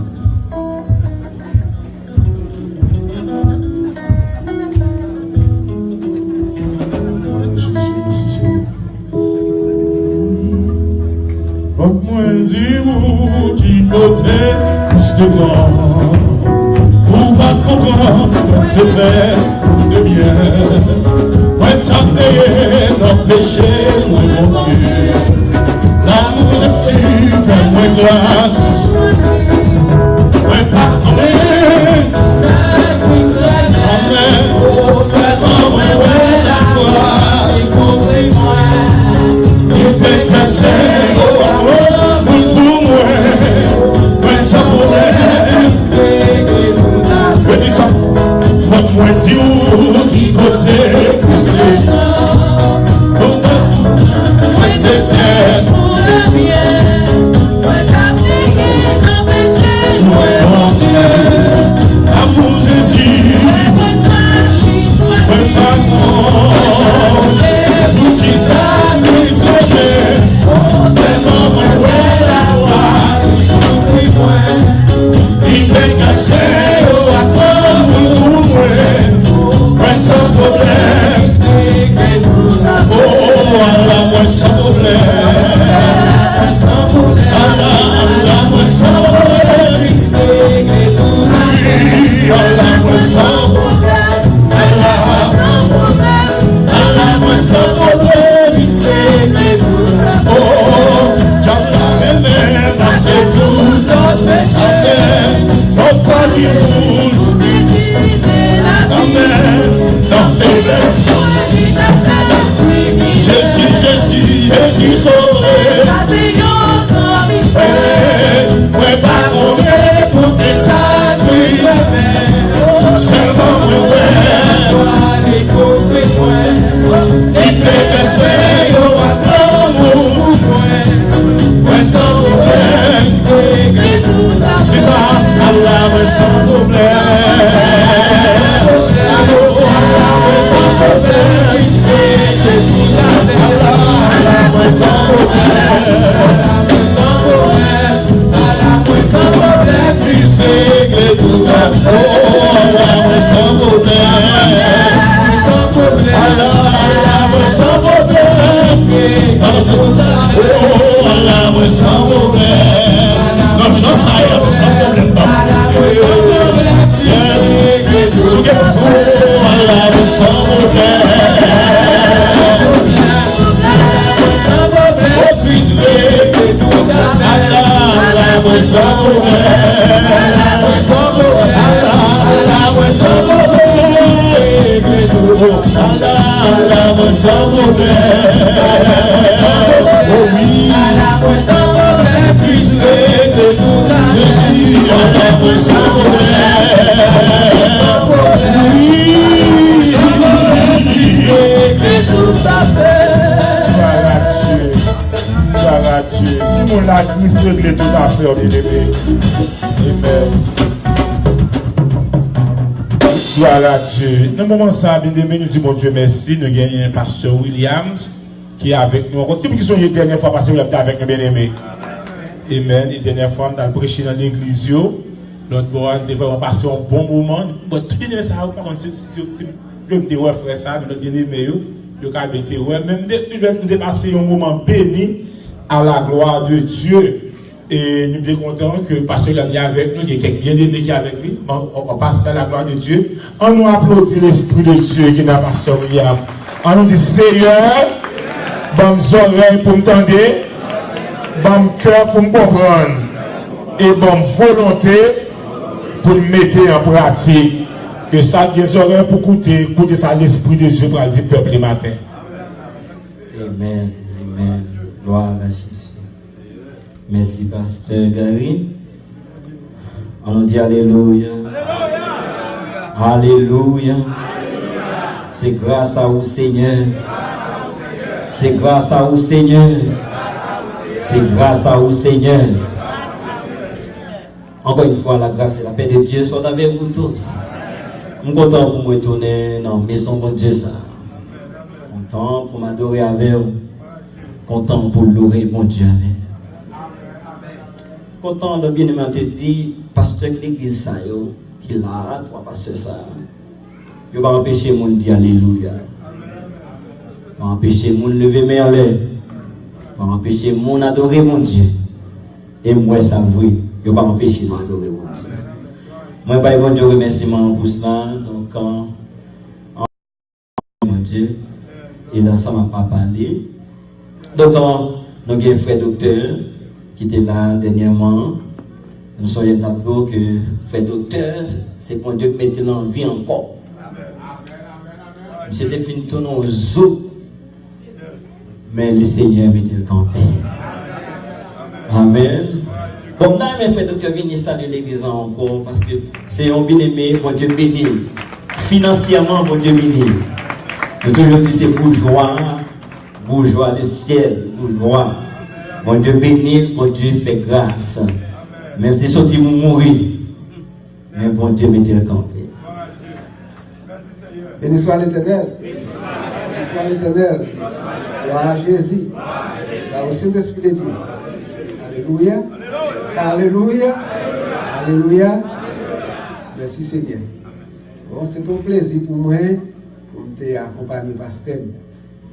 Jésus, merci Seigneur. Faut que moi dise qui côté Christ est blanc. Pour pas comprendre, te faire de bien. Moi t'as payé nos péchés, mon Dieu. L'amour que tu fais, moi grâce. Moi pardonné. Amen. Fais-moi, moi, la gloire. Il fait casser, pour moi. Moi, ça problème. Je dis ça. Faut moi dire qui côté Christ. Moi te fier pour le bien. Moi t'appliquer nos péchés. Moi mon Dieu. Amour Jésus. Moi pas pour qui ça nous sauver. moi sans problème. Non, j'en sais sans problème. Yes. Sous que pour Allah, sans problème. Oh, puisse Allah, moi sans problème. Allah, moi sans problème. Oh oui, puisse régler tout. Je suis Allah, moi sans problème. Oui, Dieu. Dis-moi la Christ règle tout à fait, bien-aimé. Amen. Gloire à Dieu. Dans le moment ça, bien-aimé, nous disons, mon Dieu, merci. Nous gagnons un pasteur Williams qui est avec nous. Qui sont les dernières fois pasteur Williams avec nous, bien-aimé. Amen. Et dernière fois, nous avons prêché dans l'église. Notre bois, nous devons passer un bon moment. Tout bien-aimé, ça, par contre, si nous devons faire ça, notre bien-aimé, nous avons même passer un moment béni à la gloire de Dieu. Et nous sommes contents que le pasteur est avec nous, il y a quelques bien-aimés qui sont avec lui. On passe à la gloire de Dieu. On nous applaudit l'Esprit de Dieu qui est dans le pasteur William. On nous dit Seigneur, bon oreilles pour m'entendre, bon cœur pour me comprendre, et bonne volonté pour le mettre en pratique. Que ça des oreilles pour écouter ça l'Esprit de Dieu pour le dire peuple le matin. Amen. Amen. Gloire à Jésus. Merci, Pasteur Gary. On nous dit Alléluia. Alléluia. C'est grâce à vous, Seigneur. C'est grâce à vous, Seigneur. C'est grâce à vous, Seigneur. Encore une fois, la grâce et la paix de Dieu soient avec vous tous. Je suis content pour me retourner dans la maison de Dieu. Content pour m'adorer avec vous. Content pour louer mon Dieu avec. Content de bien aimé te dit, pasteur que l'église ça yo, qui là, trois pasteurs ça. Yo pas empêcher moun dire alléluia. Pas empêcher moun lever main en l'air. Pas empêcher moun adorer mon Dieu. Et moi ça vrai, yo pas empêcher moun adorer mon Dieu. Moi pas bon Dieu remerciement pour cela, donc mon Dieu, et là ça m'a pas parlé. Donc nous avons frère docteur qui était là dernièrement. Nous sommes d'accord que frère docteur, c'est pour Dieu qui mettait l'envie encore. C'était fini tout nos os. Mais le Seigneur mettait le campé. Amen. Comme là, mes frères docteur viennent installer l'église encore parce que c'est un bien-aimé, mon Dieu béni. Financièrement, mon Dieu béni. Je toujours dit c'est bourgeois le ciel, bourgeois. Mon Dieu béni, mon Dieu fait grâce. Même si sorti pour mourir, mais bon Dieu mettez le campé. Béni soit l'Éternel. Béni soit l'Éternel. Gloire à Jésus. Là aussi l'Esprit de Dieu. Alléluia. Alléluia. Alléluia. Merci Seigneur. Bon, c'est un plaisir pour moi pour me accompagner pasteur.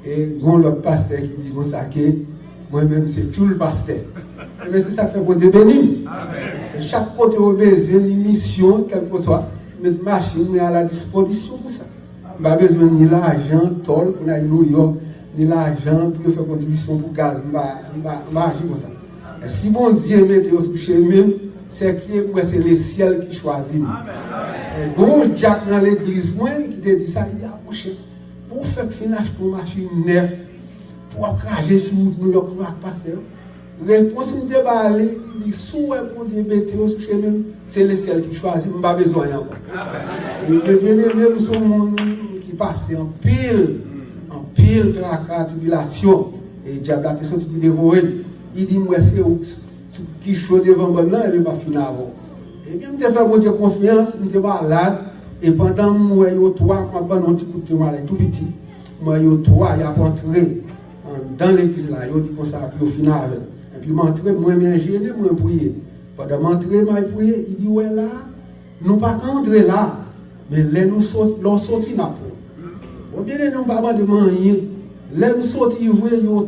Et bon l'autre pasteur qui dit comme ça que moi-même c'est tout le pasteur. Et bien c'est ça fait bon Dieu béni. Chaque côté au besoin d'une mission, quelle que soit, mettre machine à la disposition pour ça. Pas besoin ni l'argent, toll pour aller à New York, ni l'argent pour faire contribution pour gaz, pas agir comme ça. Et si bon Dieu mette au chez même, c'est que moi c'est le ciel qui choisit. Et bon Jack dans l'église moi qui te dit ça, il dit ah mon cher, pour faire finage pour machine neuf, pour cracher sur New York pour pasteur. Responsabilité va aller, il souhaite pour Dieu mettre au chez même, c'est le ciel qui choisit, pas besoin encore. Et bien aimé, nous sommes monde qui passe en pile tracas, tribulation, et le diable a été sorti pour dévorer. Il dit, moi, c'est qui chaud devant moi, là, il va pas finir avant. Et bien, je me fais mon Dieu confiance, je me malade, et pendant moi, il y a trois, je me un petit coup de malade, tout petit. Moi, il y a trois, il y a entré dans l'église là, il dit comme ça, puis au final, et puis m'entrer, moi, je gêné, moi, prier. Pendant m'entrer, je prier, il dit, ouais, là, nous pas entrer là, mais là, nous sortis là. Ou bien, nous ne pas demander rien. Là, nous sortis, il y a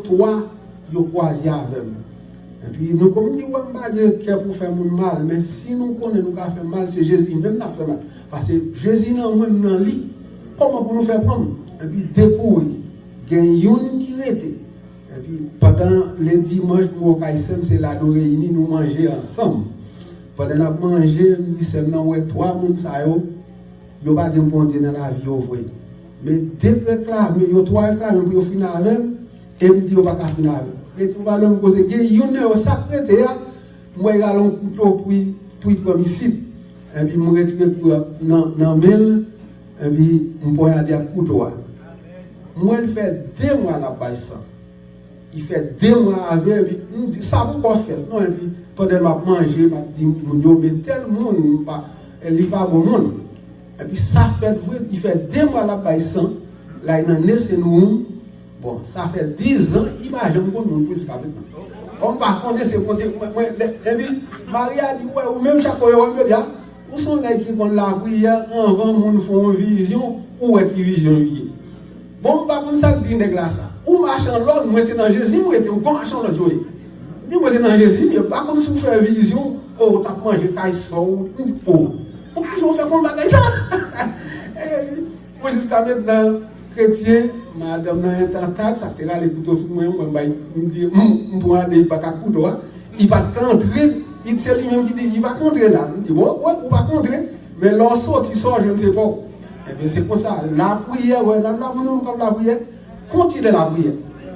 trois, il y a croisé avec nous. Et puis nous comme dit on pas cœur pour faire mon mal, mais si nous connaissons nous faire mal, c'est Jésus même n'a fait mal. Parce que Jésus non même dans lit. Comment pour nous faire prendre? Et puis découvrir il y a une qui était. Et puis pendant les dimanches pour au Kaïsem, c'est là nous réunis, nous manger ensemble. Pendant nous manger, nous disons non ouais trois monde ça yo pas de bon Dieu dans la vie vrai. Mais dès que réclamer, yo trois réclamer pour finir avec et me dit on va pas finir avec. Et tu vas me causer une heure sacré moi il a un couteau pour comme ici. Et puis me retirer pour dans mail et puis me poignarder à couteau. Moi il fait 2 mois là bas ça. Il fait 2 mois avec lui, ça vous pas faire. Non et puis pendant m'a manger, m'a dit mon yo mais tel monde pas elle pas bon monde. Et puis ça fait vrai, il fait 2 mois là bas ça. Là il en est c'est nous. Bon, ça fait 10 ans, imagine pour nous plus qu'avec nous. Comme par contre, c'est côté, Maria dit, ouais, ou même chaque fois, on me dit, où sont les qui font la prière avant mon font une vision, ou est qui vision liée. Bon, par contre, ça dit une glace. Ou marchand l'autre, moi c'est dans Jésus, moi j'étais au grand marchand l'autre jour. Dis-moi c'est dans Jésus, mais par contre, si vous faites vision, oh, t'as mangé caïsson, ou oh. Pourquoi je vais faire comme bagaille ça? Moi jusqu'à maintenant, chrétien, madame dans un temps ça te là les couteaux sur moi me dit pour aller pas couteau il va rentrer il c'est lui même qui dit il va rentrer là me dit bon ouais on va rentrer mais lorsqu'il sort je ne sais pas et bien c'est pour ça la prière ouais là nous comme la prière continue la prière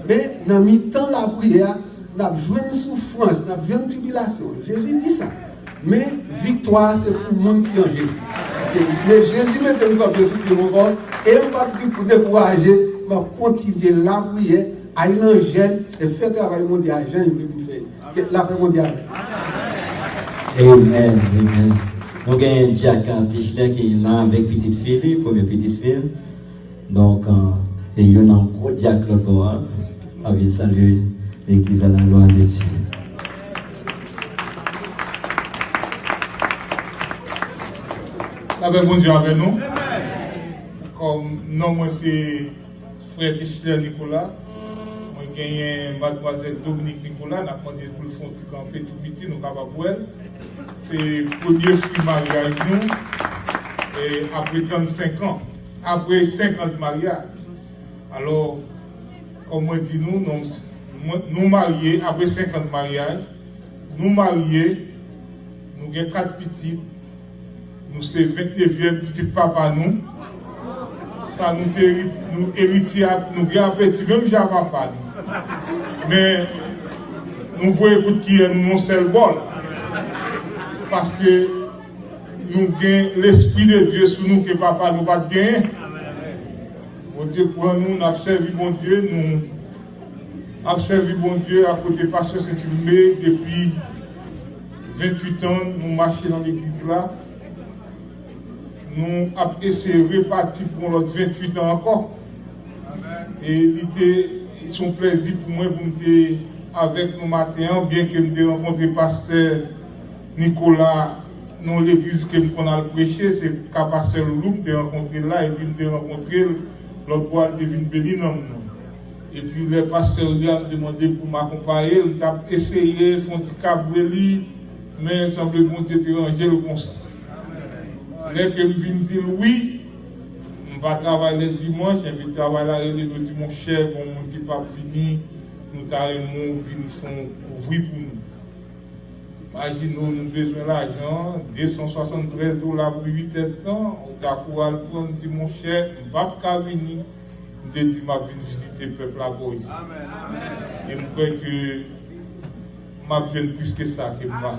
mais dans mi-temps la prière n'a besoin de souffrance n'a besoin de tribulation Jésus dit ça mais victoire c'est pour le monde qui est en Jésus mais Jésus met une fois de souffrir mon corps et on va pour décourager va continuer la prière, aller dans le gel et faire travail mondial. Jean, il veut faire la paix mondiale. Amen, amen. Donc, il y a un Jack Tischler qui est là avec petite fille, première petite fille. Donc, c'est un gros Jack là-bas. Avec saluer l'église à la loi de Dieu. La paix mondiale avec nous. Comme non, moi c'est frère Tischler Nicolas, moi j'ai mademoiselle Dominique Nicolas, n'a demandé pour le fond de camper tout petit, nous capables pour elle. C'est le premier fruit mariage nous, et après 35 ans, après 5 ans de mariage. Alors, comme moi dis nous mariés, après 5 ans de mariage, nous mariés, nous avons 4 petites, nous c'est 29e petit papa nous. Ça nous héritiers, nous avons petit, même j'ai papa. Mais nous voyons qui est nous seul bol. Parce que nous avons l'esprit de Dieu sur nous que papa nous pas gagner. Bon Dieu pour nous, nous avons servi bon Dieu, nous avons servi bon Dieu à côté de Pasteur Saint-Ilmé depuis 28 ans, nous marchons dans l'église là. Nous avons essayé de repartir pour l'autre 28 ans encore. Et c'était son plaisir pour moi pour me avec nous matin, bien que je rencontré pasteur Nicolas dans l'église que nous avons prêché, c'est le pasteur Loulou que je rencontré là, et puis je rencontré l'autre fois de vin béni dans nous. Et puis le pasteur lui a demandé pour m'accompagner, il a essayé, font un cabri, mais il semble que Dieu était rangé le comme ça. Dès que je viens dire oui, je ne vais pas travailler le dimanche, je vais travailler le dimanche cher, pour mon qui pas venir, nous avons venir ouvrir pour nous. Imaginez, nous avons besoin d'argent, $273 pour 8 ans, on a pour aller prendre dimanche cher, je ne vais pas venir, je vais venir visiter le peuple à Boise. Et je crois que je besoin plus que ça que moi.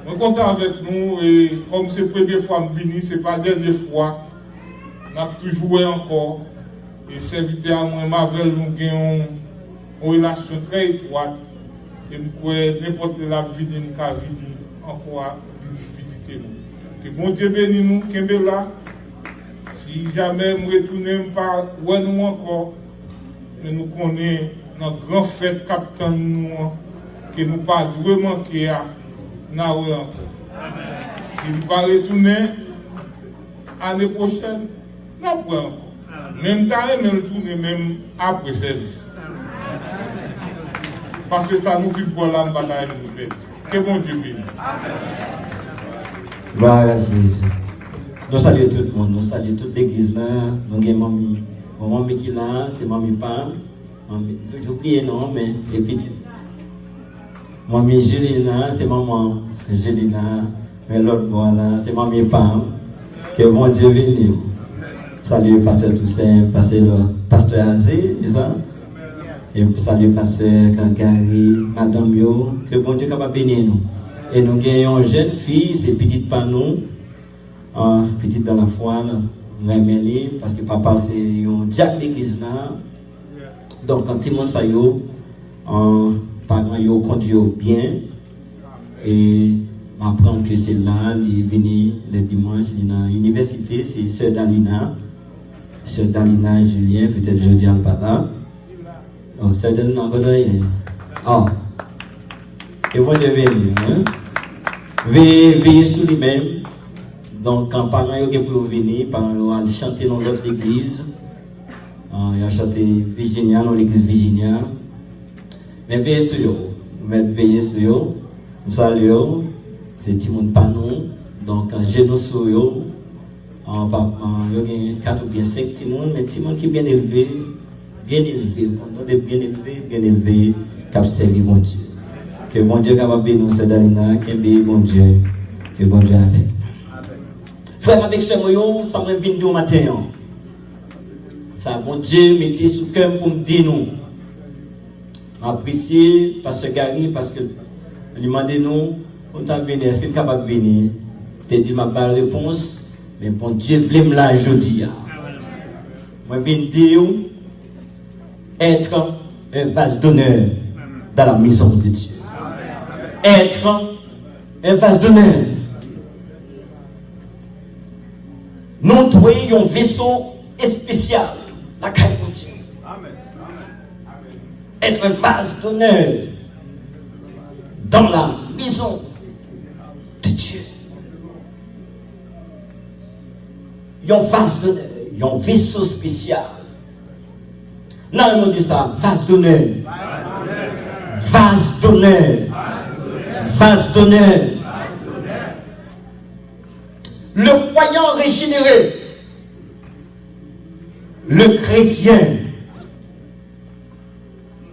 Nous sommes contents avec nous et comme c'est la première fois que je viens, ce n'est pas la dernière fois. Nous avons toujours joué encore. Et serviteur à moi, Mavel, nous avons une relation très étroite. Et nous croyons n'importe quel la vie, nous avons venir encore visiter nous. Que bon Dieu bénisse nous, Kembe là. Si jamais nous retournons pas, où nous encore, mais nous connaissons notre grand fête capitaine nous, que nous ne pas manquer à. Encore. Si nous ne pas retourner l'année prochaine, nous ne pouvons encore. Même temps, même retourner, même après service. Parce que ça nous fait pour la bataille nous fait. Que bon Dieu bénisse. Gloire à Jésus. Nous saluons tout le monde, nous saluons toute l'église là. Nous avons mamie. Mon mamie qui est là, c'est mamie Pam. J'ai oublié non, mais et puis mamie Gélina, c'est maman Gélina. Mais l'autre voilà, c'est mamie Pam. Que bon Dieu bénisse. Salut pasteur Toussaint, pasteur Azé, c'est ça? Et salut pasteur Kangari, madame Yo, que bon Dieu capable bénir nous. Et nous gagnons une jeune fille, c'est petite pas nous, petite dans la foi, nous aimons parce que papa c'est un diacre l'église là. Donc quand tout le monde ça yo, parents yo conduit bien et m'apprendre que c'est là, il est venu le dimanche, il est dans l'université, c'est sœur Dalina. Sœur Dalina Julien, peut-être jeudi à pas là. Oh, sœur Dalina, oh. Et moi je vais venir, hein. Veillez sur lui-même. Donc quand parents yo pour venir, parents yo chanter dans l'autre église. Il a chanté Virginia dans l'église Virginia. Mais veillez sur eux. Veillez sur eux. Nous saluons. C'est Timon Panon. Donc en genou sur eux. Il y a 4 ou bien 5 Timon, mais Timon qui est bien élevé. Bien élevé. Quand on est bien élevé, qui a servi mon Dieu. Que bon Dieu capable de nous c'est Dalina, que bon Dieu avec. Frère avec ce moyen, ça me vient au matin. Ça bon Dieu mettez sous cœur pour me dire nous. Apprécier pasteur Gary parce que lui demandez nous on t'a venu, est-ce qu'il est capable de venir? Tu dit ma bonne réponse, mais bon Dieu voulait me la jeudi. Moi je viens dire être un vase d'honneur dans la maison de Dieu. Être un vase d'honneur. Nous devons un vaisseau spécial, la caille de Dieu. Être un vase d'honneur dans la maison de Dieu. Un vase d'honneur, un vaisseau spécial. Non, on dit ça, vase d'honneur. Vase d'honneur. Vase d'honneur. Le croyant régénéré, le chrétien,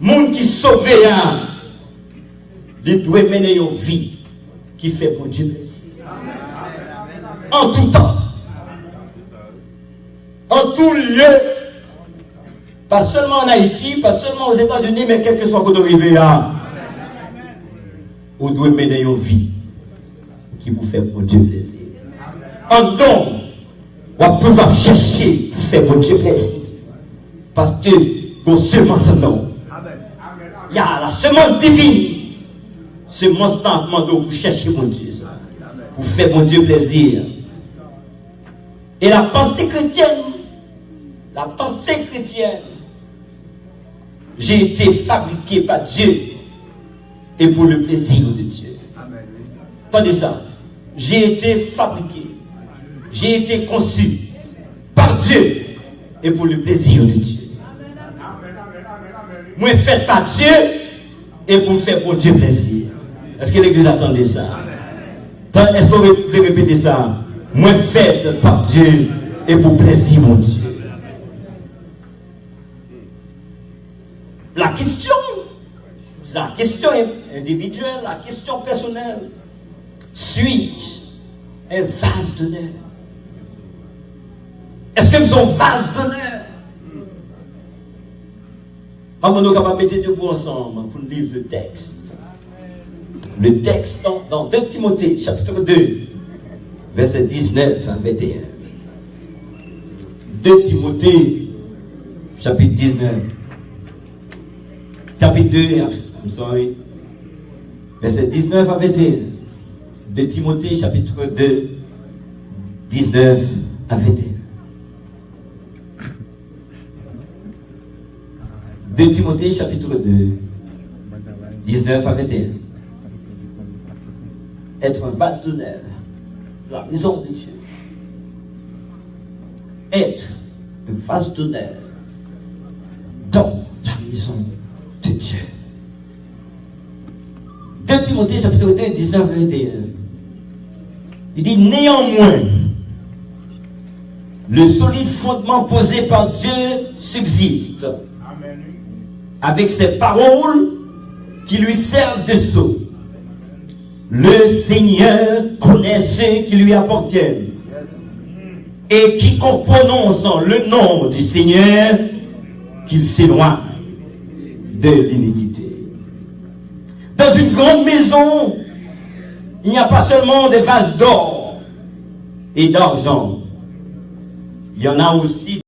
monde qui sauvé, il doit mener une vie qui fait pour Dieu plaisir. En tout temps, en tout lieu, pas seulement en Haïti, pas seulement aux États-Unis, mais quel que soit qu'on arrive là, vous devez mener une vie qui vous fait pour Dieu plaisir. En don, on va pouvoir chercher pour faire pour Dieu plaisir. Parce que vos semences non. Il y a la semence divine. Semence d'amando pour chercher mon Dieu. Pour faire mon Dieu plaisir. Et la pensée chrétienne, j'ai été fabriqué par Dieu et pour le plaisir de Dieu. Attendez ça. J'ai été fabriqué. J'ai été conçu par Dieu et pour le plaisir de Dieu. Moi, fait par Dieu et pour me faire pour Dieu plaisir. Est-ce que l'église attendait ça? Est-ce qu'on peut répéter ça? Moi, fait par Dieu et pour plaisir mon Dieu. La question individuelle, la question personnelle. Suis-je un vase d'honneur? Est-ce que nous sommes vase d'honneur? Nous sommes capables de mettre deux bouts ensemble pour lire le texte. Le texte dans 2 Timothée, chapitre 2, verset 19 à 21. 2 Timothée, chapitre 19. Chapitre 2, verset 19 à 21. 2 Timothée, chapitre 2, 19 à 21. 2 Timothée, chapitre 2, 19 à 21. Être un vase d'honneur, la maison de Dieu. Être un vase d'honneur dans la maison de Dieu. 2 Timothée chapitre 2, 19, 21. Il dit, néanmoins, le solide fondement posé par Dieu subsiste. Amen. Avec ses paroles qui lui servent de sceau. Le Seigneur connaît ceux qui lui appartiennent. Et quiconque prononce le nom du Seigneur, qu'il s'éloigne de l'iniquité. Dans une grande maison, il n'y a pas seulement des vases d'or et d'argent. Il y en a aussi